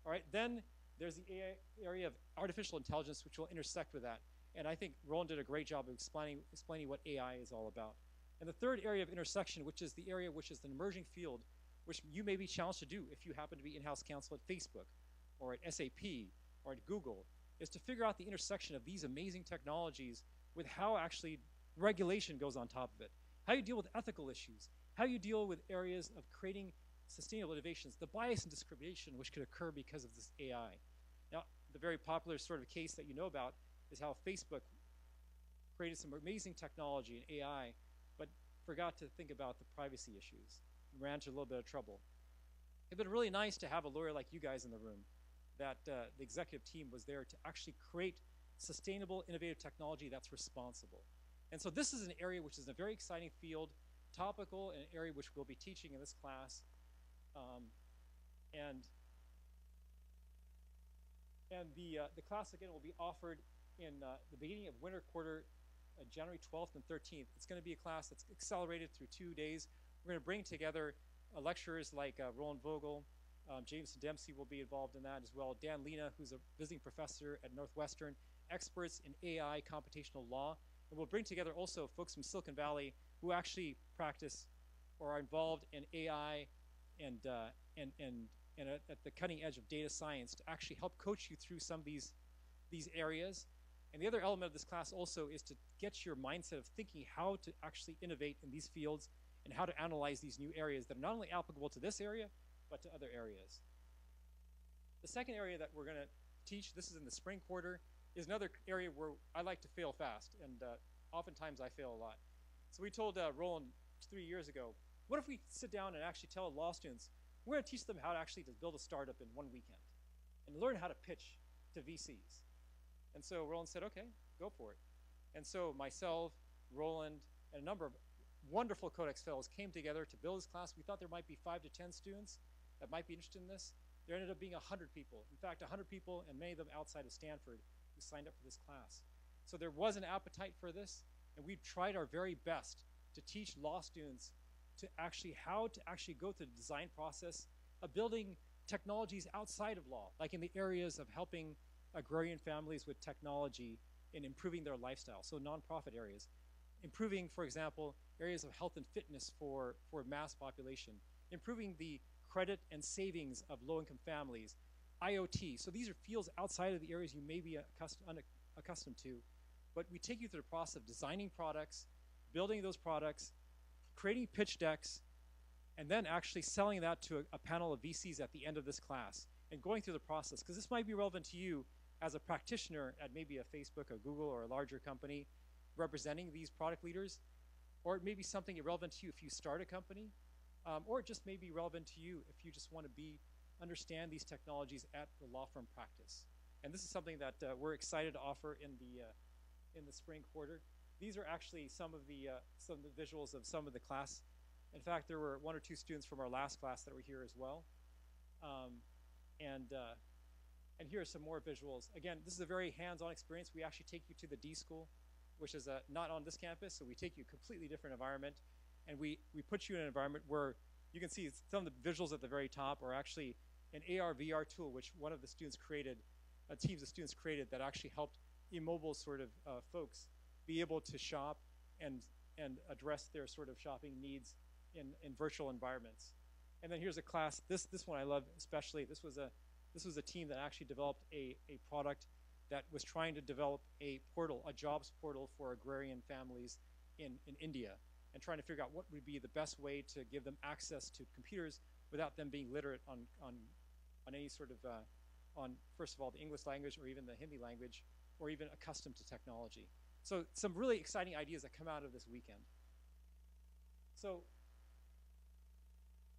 All right, then there's the AI area of artificial intelligence, which will intersect with that. And I think Roland did a great job of explaining what AI is all about. And the third area of intersection, which is the area which is an emerging field, which you may be challenged to do if you happen to be in-house counsel at Facebook or at SAP or at Google, is to figure out the intersection of these amazing technologies with how actually regulation goes on top of it, how you deal with ethical issues, how you deal with areas of creating sustainable innovations, the bias and discrimination which could occur because of this AI. Now, the very popular sort of case that you know about is how Facebook created some amazing technology in AI, but forgot to think about the privacy issues and ran into a little bit of trouble. It'd been really nice to have a lawyer like you guys in the room, that the executive team was there to actually create sustainable, innovative technology that's responsible. And so this is an area which is a very exciting field, topical, and an area which we'll be teaching in this class. The class, again, will be offered in the beginning of winter quarter, January 12th and 13th. It's going to be a class that's accelerated through 2 days. We're going to bring together lecturers like Roland Vogel, Jameson Dempsey will be involved in that as well, Dan Lena, who's a visiting professor at Northwestern, experts in AI, computational law, and we'll bring together also folks from Silicon Valley who actually practice or are involved in AI and at the cutting edge of data science to actually help coach you through some of these areas. And the other element of this class also is to get your mindset of thinking how to actually innovate in these fields and how to analyze these new areas that are not only applicable to this area, but to other areas. The second area that we're going to teach, this is in the spring quarter, is another area where I like to fail fast, and oftentimes I fail a lot. So we told Roland 3 years ago, what if we sit down and actually tell law students, we're going to teach them how to actually build a startup in 1 weekend and learn how to pitch to VCs. And so Roland said, okay, go for it. And so myself, Roland, and a number of wonderful CodeX fellows came together to build this class. We thought there might be 5 to 10 students that might be interested in this. There ended up being 100 people. In fact, 100 people, and many of them outside of Stanford, who signed up for this class. So there was an appetite for this, and we've tried our very best to teach law students to how to actually go through the design process of building technologies outside of law, like in the areas of helping agrarian families with technology and improving their lifestyle, so nonprofit areas. Improving, for example, areas of health and fitness for mass population, improving the credit and savings of low-income families, IoT. So these are fields outside of the areas you may be accustomed to, but we take you through the process of designing products, building those products, creating pitch decks, and then actually selling that to a panel of VCs at the end of this class and going through the process, because this might be relevant to you as a practitioner at maybe a Facebook, a Google, or a larger company representing these product leaders, or it may be something relevant to you if you start a company, or it just may be relevant to you if you just want to understand these technologies at the law firm practice. And this is something that we're excited to offer in the spring quarter. These are actually some of the visuals of some of the class. In fact, there were 1 or 2 students from our last class that were here as well. And here are some more visuals. Again, this is a very hands-on experience. We actually take you to the D School, which is not on this campus, so we take you a completely different environment, and we put you in an environment where you can see some of the visuals at the very top are actually an AR/VR tool, which one of the students created, teams of students created, that actually helped immobile sort of folks be able to shop and address their sort of shopping needs in virtual environments. And then here's a class. This one I love especially. This was a team that actually developed a product that was trying to develop a portal, a jobs portal for agrarian families in India, and trying to figure out what would be the best way to give them access to computers without them being literate on any sort of, on first of all the English language or even the Hindi language, or even accustomed to technology. So some really exciting ideas that come out of this weekend. So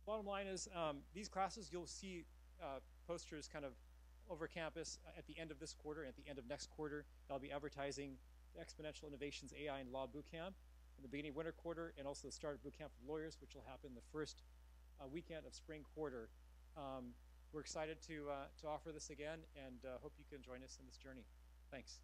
bottom line is these classes, you'll see posters kind of over campus at the end of this quarter and at the end of next quarter. I'll be advertising the Exponential Innovations AI and Law Bootcamp in the beginning of winter quarter, and also the start of bootcamp for lawyers, which will happen the first weekend of spring quarter. We're excited to offer this again, and hope you can join us in this journey. Thanks.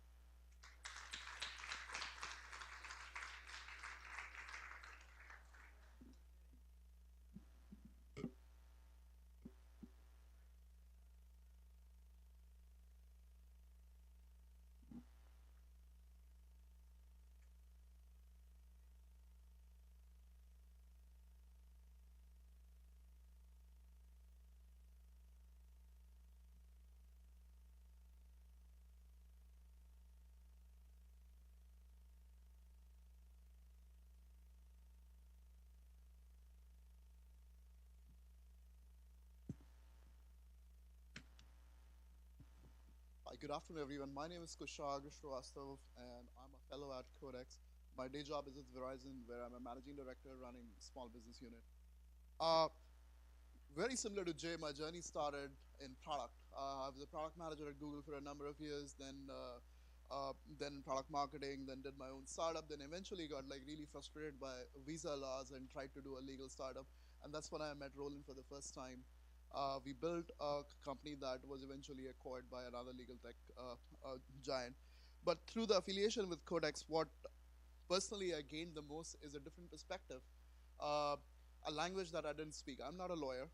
Hi, good afternoon, everyone. My name is Kushag Shrivastava, and I'm a fellow at CodeX. My day job is with Verizon, where I'm a managing director running small business unit. Very similar to Jay, my journey started in product. I was a product manager at Google for a number of years, then product marketing, then did my own startup, then eventually got really frustrated by visa laws and tried to do a legal startup. And that's when I met Roland for the first time. We built a company that was eventually acquired by another legal tech giant. But through the affiliation with CodeX, what personally I gained the most is a different perspective, a language that I didn't speak. I'm not a lawyer,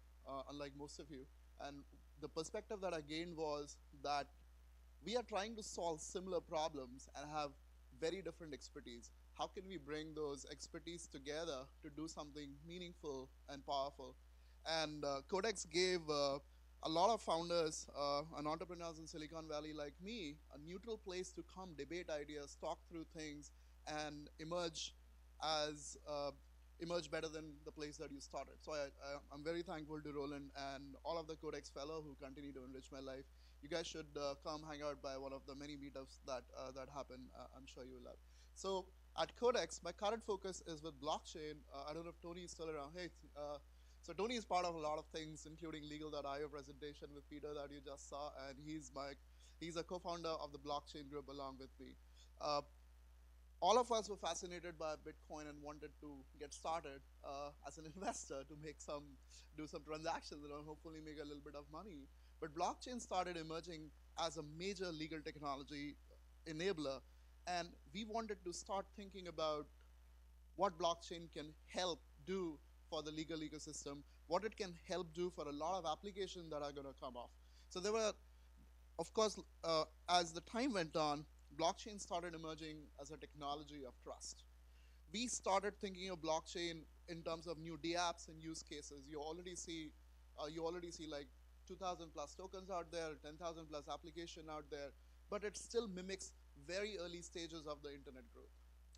unlike most of you. And the perspective that I gained was that we are trying to solve similar problems and have very different expertise. How can we bring those expertise together to do something meaningful and powerful? And CodeX gave a lot of founders and entrepreneurs in Silicon Valley like me a neutral place to come debate ideas, talk through things, and emerge better than the place that you started. So I'm very thankful to Roland and all of the CodeX fellow who continue to enrich my life. You guys should come hang out by one of the many meetups that happen. I'm sure you will love. So at CodeX, my current focus is with blockchain. I don't know if Tony is still around. Hey. So Tony is part of a lot of things, including Legal.io presentation with Peter that you just saw, and he's a co-founder of the blockchain group along with me. All of us were fascinated by Bitcoin and wanted to get started as an investor to do some transactions and hopefully make a little bit of money. But blockchain started emerging as a major legal technology enabler, And we wanted to start thinking about what blockchain can help do for the legal ecosystem, what it can help do for a lot of applications that are going to come off. So there were, of course, as the time went on, blockchain started emerging as a technology of trust. We started thinking of blockchain in terms of new dApps and use cases. You already see like 2,000 plus tokens out there, 10,000 plus application out there, but it still mimics very early stages of the internet growth.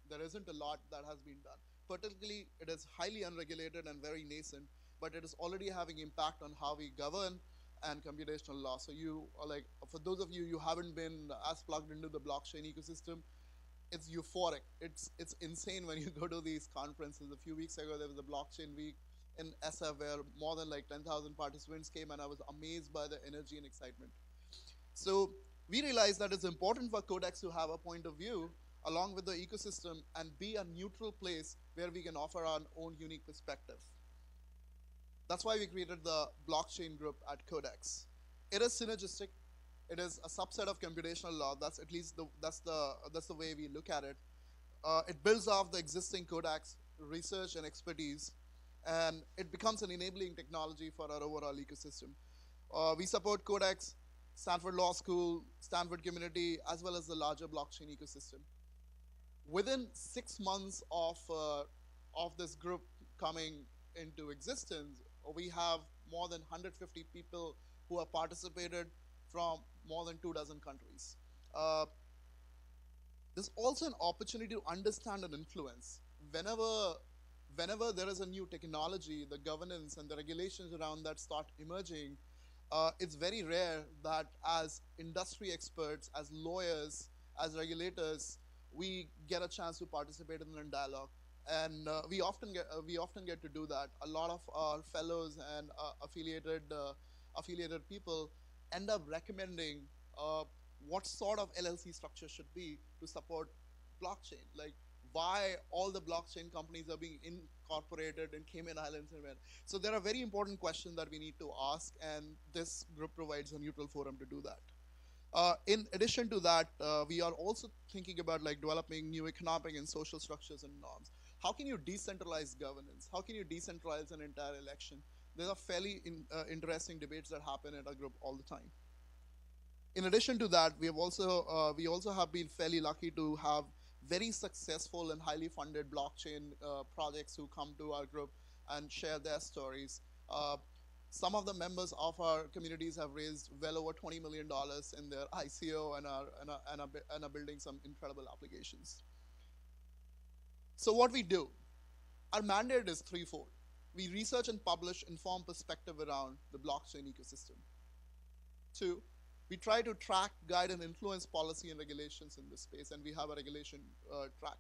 There isn't a lot that has been done. Particularly, it is highly unregulated and very nascent, but it is already having impact on how we govern and computational law. So you are like, for those of you who haven't been as plugged into the blockchain ecosystem, it's euphoric. It's insane when you go to these conferences. A few weeks ago, there was a blockchain week in SF where more than like 10,000 participants came, and I was amazed by the energy and excitement. So we realized that it's important for CodeX to have a point of view along with the ecosystem and be a neutral place where we can offer our own unique perspective. That's why we created the blockchain group at CodeX. It is synergistic. It is a subset of computational law. That's at least that's the way we look at it. It builds off the existing CodeX research and expertise, and it becomes an enabling technology for our overall ecosystem. We support CodeX, Stanford Law School, Stanford community, as well as the larger blockchain ecosystem. Within 6 months of this group coming into existence, we have more than 150 people who have participated from more than 24 countries. There's also an opportunity to understand and influence. Whenever there is a new technology, the governance and the regulations around that start emerging, it's very rare that as industry experts, as lawyers, as regulators, we get a chance to participate in a dialogue. And we often get to do that. A lot of our fellows and affiliated people end up recommending what sort of LLC structure should be to support blockchain. Like why all the blockchain companies are being incorporated in Cayman Islands. So there are very important questions that we need to ask, and this group provides a neutral forum to do that. In addition to that, we are also thinking about like developing new economic and social structures and norms. How can you decentralize governance? How can you decentralize an entire election? There are fairly interesting debates that happen at our group all the time. In addition to that, we also have been fairly lucky to have very successful and highly funded blockchain projects who come to our group and share their stories. Some of the members of our communities have raised well over $20 million in their ICO and are building some incredible applications. So what we do, our mandate is threefold. We research and publish informed perspective around the blockchain ecosystem. 2, we try to track, guide, and influence policy and regulations in this space, and we have a regulation track.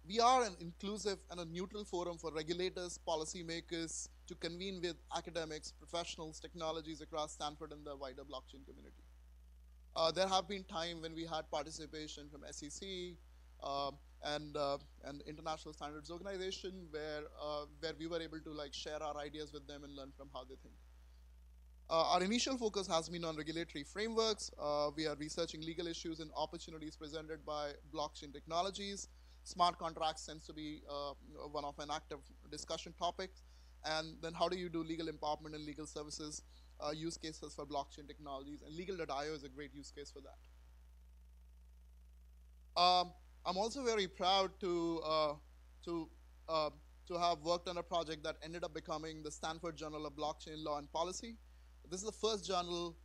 We are an inclusive and a neutral forum for regulators, policymakers to convene with academics, professionals, technologies across Stanford and the wider blockchain community. There have been times when we had participation from SEC and International Standards Organization where we were able to like share our ideas with them and learn from how they think. Our initial focus has been on regulatory frameworks. We are researching legal issues and opportunities presented by blockchain technologies. Smart contracts tends to be one of an active discussion topics. And then how do you do legal empowerment and legal services use cases for blockchain technologies? And legal.io is a great use case for that. I'm also very proud to have worked on a project that ended up becoming the Stanford Journal of Blockchain Law and Policy. This is the first journal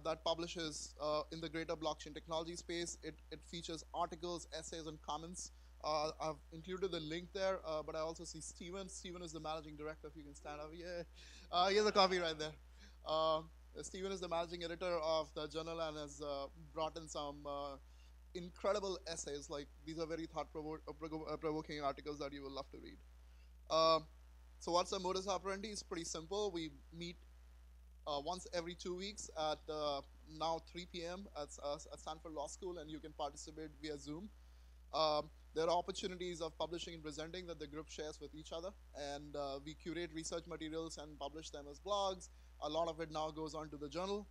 that publishes in the greater blockchain technology space. It features articles, essays, and comments. I've included the link there, but I also see Steven. Steven is the managing director, if you can stand up. Yeah, here's a copy right there. Steven is the managing editor of the journal and has brought in some incredible essays. Like these are very thought-provoking articles that you will love to read. So what's the modus operandi? It's pretty simple. We meet once every 2 weeks at now 3 p.m. at Stanford Law School, and you can participate via Zoom. There are opportunities of publishing and presenting that the group shares with each other, and we curate research materials and publish them as blogs. A lot of it now goes on to the journal.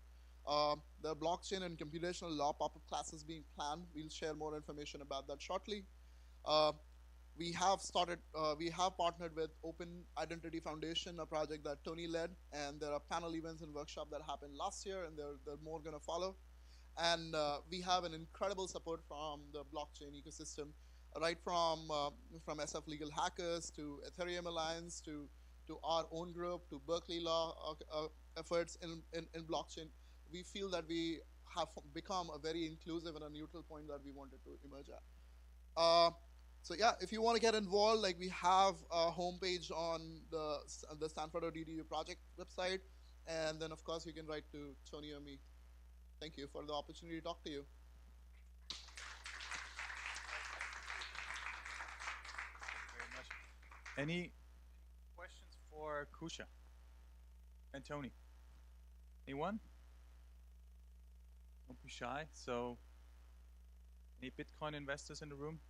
There are blockchain and computational law pop-up classes being planned. We'll share more information about that shortly. We have partnered with Open Identity Foundation, a project that Tony led, and there are panel events and workshops that happened last year, and there are more going to follow. And we have an incredible support from the blockchain ecosystem, right from SF Legal Hackers to Ethereum Alliance to our own group to Berkeley Law efforts in blockchain. We feel that we have become a very inclusive and a neutral point that we wanted to emerge at. So yeah, if you want to get involved, like we have a homepage on the Stanford ODDU project website, and then of course you can write to Tony or me. Thank you for the opportunity to talk to you. Very much. Any questions for Kusha and Tony? Anyone? Don't be shy. So, any Bitcoin investors in the room?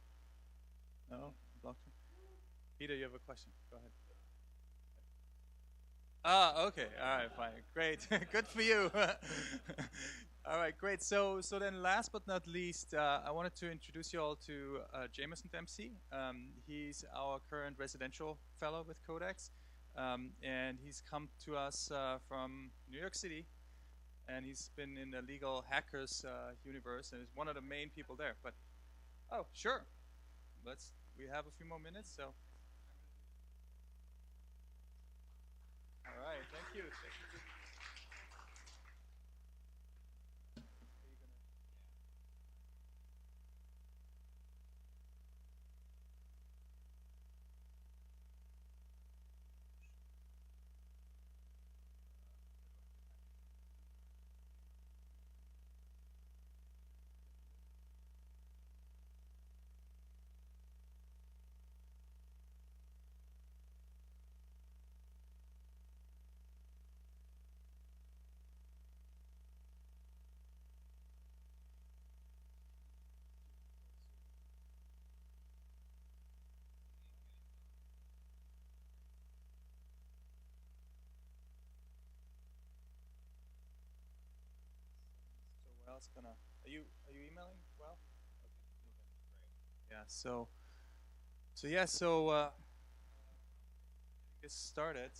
No? Blockchain? Peter, you have a question. Go ahead. Okay. All right, fine. Great. Good for you. All right, great. So then last but not least, I wanted to introduce you all to Jameson Dempsey. He's our current residential fellow with CodeX. And he's come to us from New York City. And he's been in the legal hackers universe and is one of the main people there. But, oh, sure. We have a few more minutes, so. All right, thank you. Else gonna are you emailing well? Okay, great. Get started.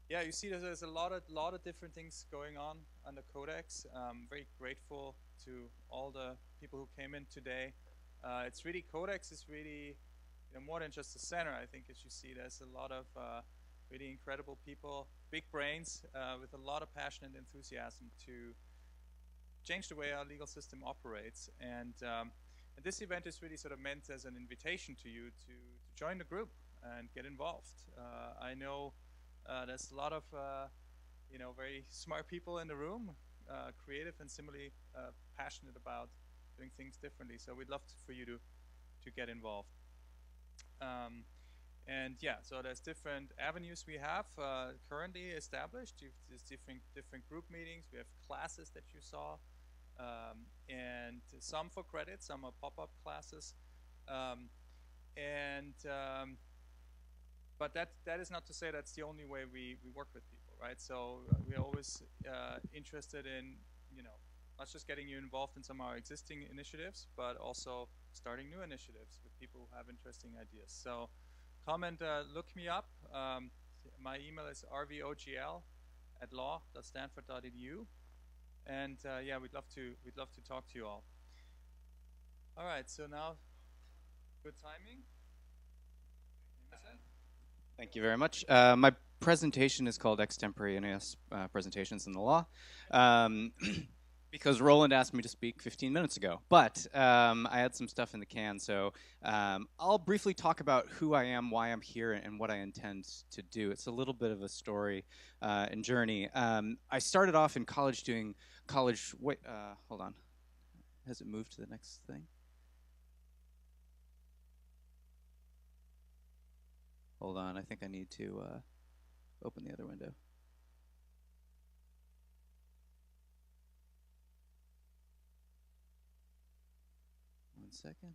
Yeah, you see there's a lot of different things going on the CodeX. Very grateful to all the people who came in today. It's really CodeX is really more than just a center. I think as you see, there's a lot of really incredible people, big brains with a lot of passion and enthusiasm to change the way our legal system operates. And this event is really sort of meant as an invitation to you to join the group and get involved. I know there's a lot of very smart people in the room, creative and similarly passionate about doing things differently. So we'd love for you to get involved. And yeah, so there's different avenues we have currently established. There's different group meetings. We have classes that you saw, and some for credit, some are pop-up classes. But that is not to say that's the only way we work with people, right? So we're always interested in, not just getting you involved in some of our existing initiatives, but also starting new initiatives with people who have interesting ideas. So come and look me up. My email is rvogl@law.stanford.edu, and yeah, we'd love to talk to you all. All right, so now, good timing. Thank you very much. My presentation is called Extemporaneous Presentations in the Law, because Roland asked me to speak 15 minutes ago. But I had some stuff in the can, so I'll briefly talk about who I am, why I'm here, and what I intend to do. It's a little bit of a story and journey. I started off in college doing college. Wait, hold on. Has it moved to the next thing? Hold on, I think I need to open the other window. One second.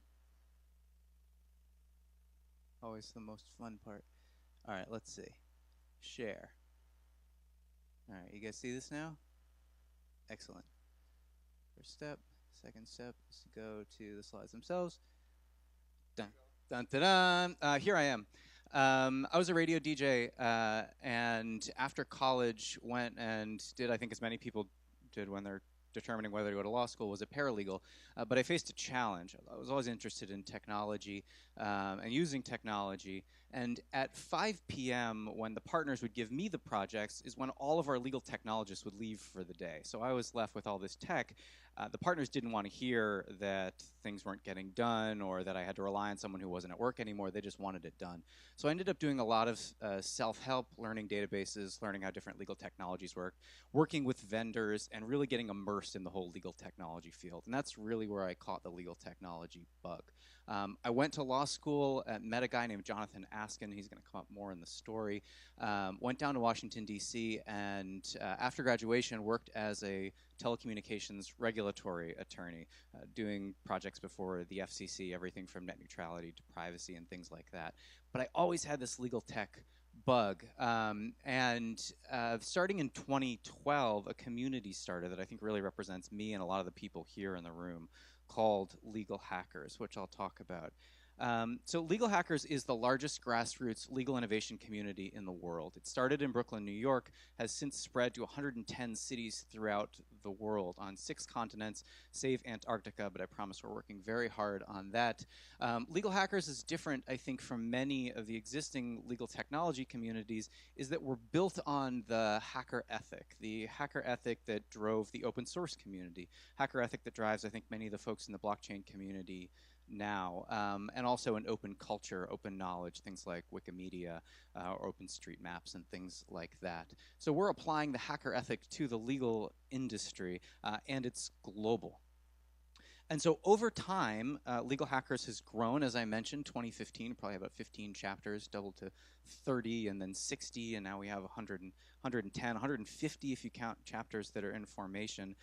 Always the most fun part. All right, let's see. Share. All right, you guys see this now? Excellent. First step. Second step is to go to the slides themselves. Dun, dun, dun, dun. Here I am. I was a radio DJ, and after college went and did, I think as many people did when they're determining whether to go to law school, was a paralegal. But I faced a challenge. I was always interested in technology and using technology. And at 5 p.m., when the partners would give me the projects, is when all of our legal technologists would leave for the day. So I was left with all this tech. The partners didn't want to hear that things weren't getting done or that I had to rely on someone who wasn't at work anymore. They just wanted it done. So I ended up doing a lot of self-help, learning databases, learning how different legal technologies work, working with vendors, and really getting immersed in the whole legal technology field. And that's really where I caught the legal technology bug. I went to law school, met a guy named Jonathan Askin. He's going to come up more in the story. Went down to Washington, D.C., and after graduation worked as a telecommunications regulatory attorney, doing projects before the FCC, everything from net neutrality to privacy and things like that. But I always had this legal tech bug. Starting in 2012, a community started that I think really represents me and a lot of the people here in the room, called Legal Hackers, which I'll talk about. So Legal Hackers is the largest grassroots legal innovation community in the world. It started in Brooklyn, New York, has since spread to 110 cities throughout the world on 6 continents, save Antarctica, but I promise we're working very hard on that. Legal Hackers is different, I think, from many of the existing legal technology communities, is that we're built on the hacker ethic that drove the open source community, hacker ethic that drives, I think, many of the folks in the blockchain community now, and also an open culture, open knowledge, things like Wikimedia or OpenStreetMaps and things like that. So we're applying the hacker ethic to the legal industry, and it's global. And so over time, Legal Hackers has grown, as I mentioned, 2015, probably about 15 chapters, doubled to 30 and then 60, and now we have 110, 150 if you count chapters that are in formation.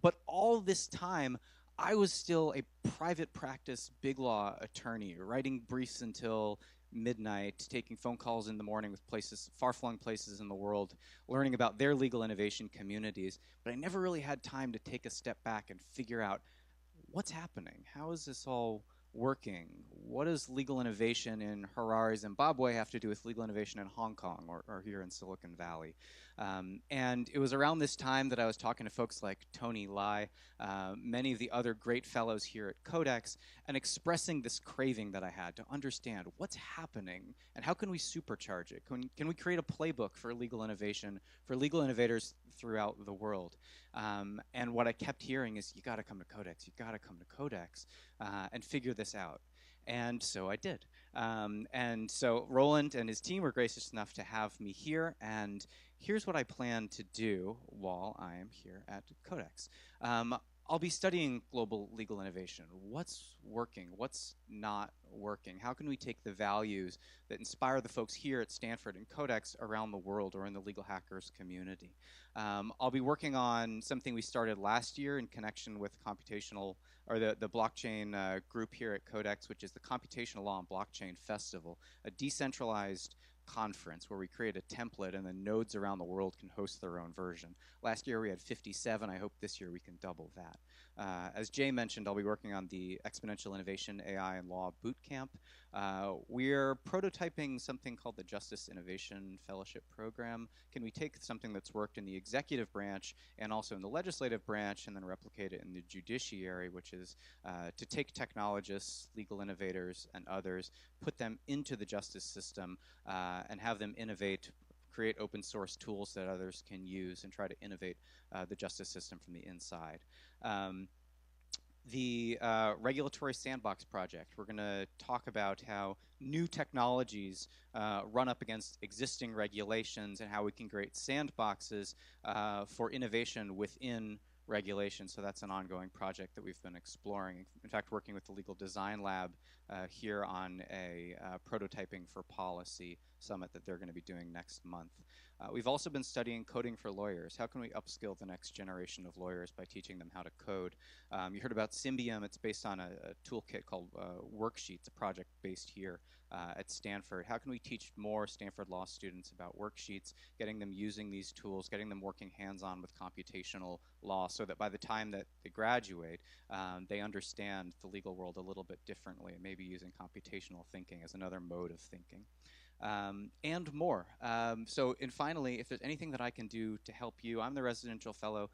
But all this time, I was still a private practice big law attorney, writing briefs until midnight, taking phone calls in the morning with places, far-flung places in the world, learning about their legal innovation communities. But I never really had time to take a step back and figure out what's happening. How is this all working? What does legal innovation in Harare, Zimbabwe have to do with legal innovation in Hong Kong or here in Silicon Valley? And it was around this time that I was talking to folks like Tony Lai, many of the other great fellows here at CodeX, and expressing this craving that I had to understand what's happening and how can we supercharge it? Can we create a playbook for legal innovation, for legal innovators throughout the world? And what I kept hearing is, you got to come to CodeX, you got to come to CodeX and figure this out. And so I did. And so Roland and his team were gracious enough to have me here, and here's what I plan to do while I am here at CodeX. I'll be studying global legal innovation. What's working? What's not working? How can we take the values that inspire the folks here at Stanford and CodeX around the world or in the legal hackers community? I'll be working on something we started last year in connection with computational, or the blockchain group here at CodeX, which is the Computational Law and Blockchain Festival, a decentralized conference where we create a template and then nodes around the world can host their own version. Last year we had 57. I hope this year we can double that. As Jay mentioned, I'll be working on the Exponential Innovation AI and Law Bootcamp. We're prototyping something called the Justice Innovation Fellowship Program. Can we take something that's worked in the executive branch and also in the legislative branch and then replicate it in the judiciary, which is to take technologists, legal innovators, and others, put them into the justice system and have them innovate, create open source tools that others can use, and try to innovate the justice system from the inside. The regulatory Sandbox project, we're going to talk about how new technologies run up against existing regulations and how we can create sandboxes for innovation within regulation. So that's an ongoing project that we've been exploring. In fact, working with the Legal Design Lab here on a prototyping for policy summit that they're going to be doing next month. We've also been studying coding for lawyers. How can we upskill the next generation of lawyers by teaching them how to code? You heard about Symbium. It's based on a toolkit called Worksheets, a project based here at Stanford. How can we teach more Stanford law students about worksheets, getting them using these tools, getting them working hands-on with computational law so that by the time that they graduate, they understand the legal world a little bit differently, and maybe using computational thinking as another mode of thinking. And more. And finally, if there's anything that I can do to help you, I'm the residential fellow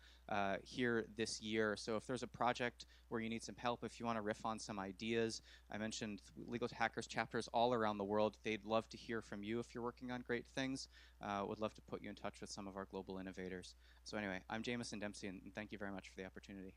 here this year. So if there's a project where you need some help, if you want to riff on some ideas, I mentioned Legal Hackers chapters all around the world. They'd love to hear from you if you're working on great things. Would love to put you in touch with some of our global innovators. So anyway, I'm Jameson Dempsey, and thank you very much for the opportunity.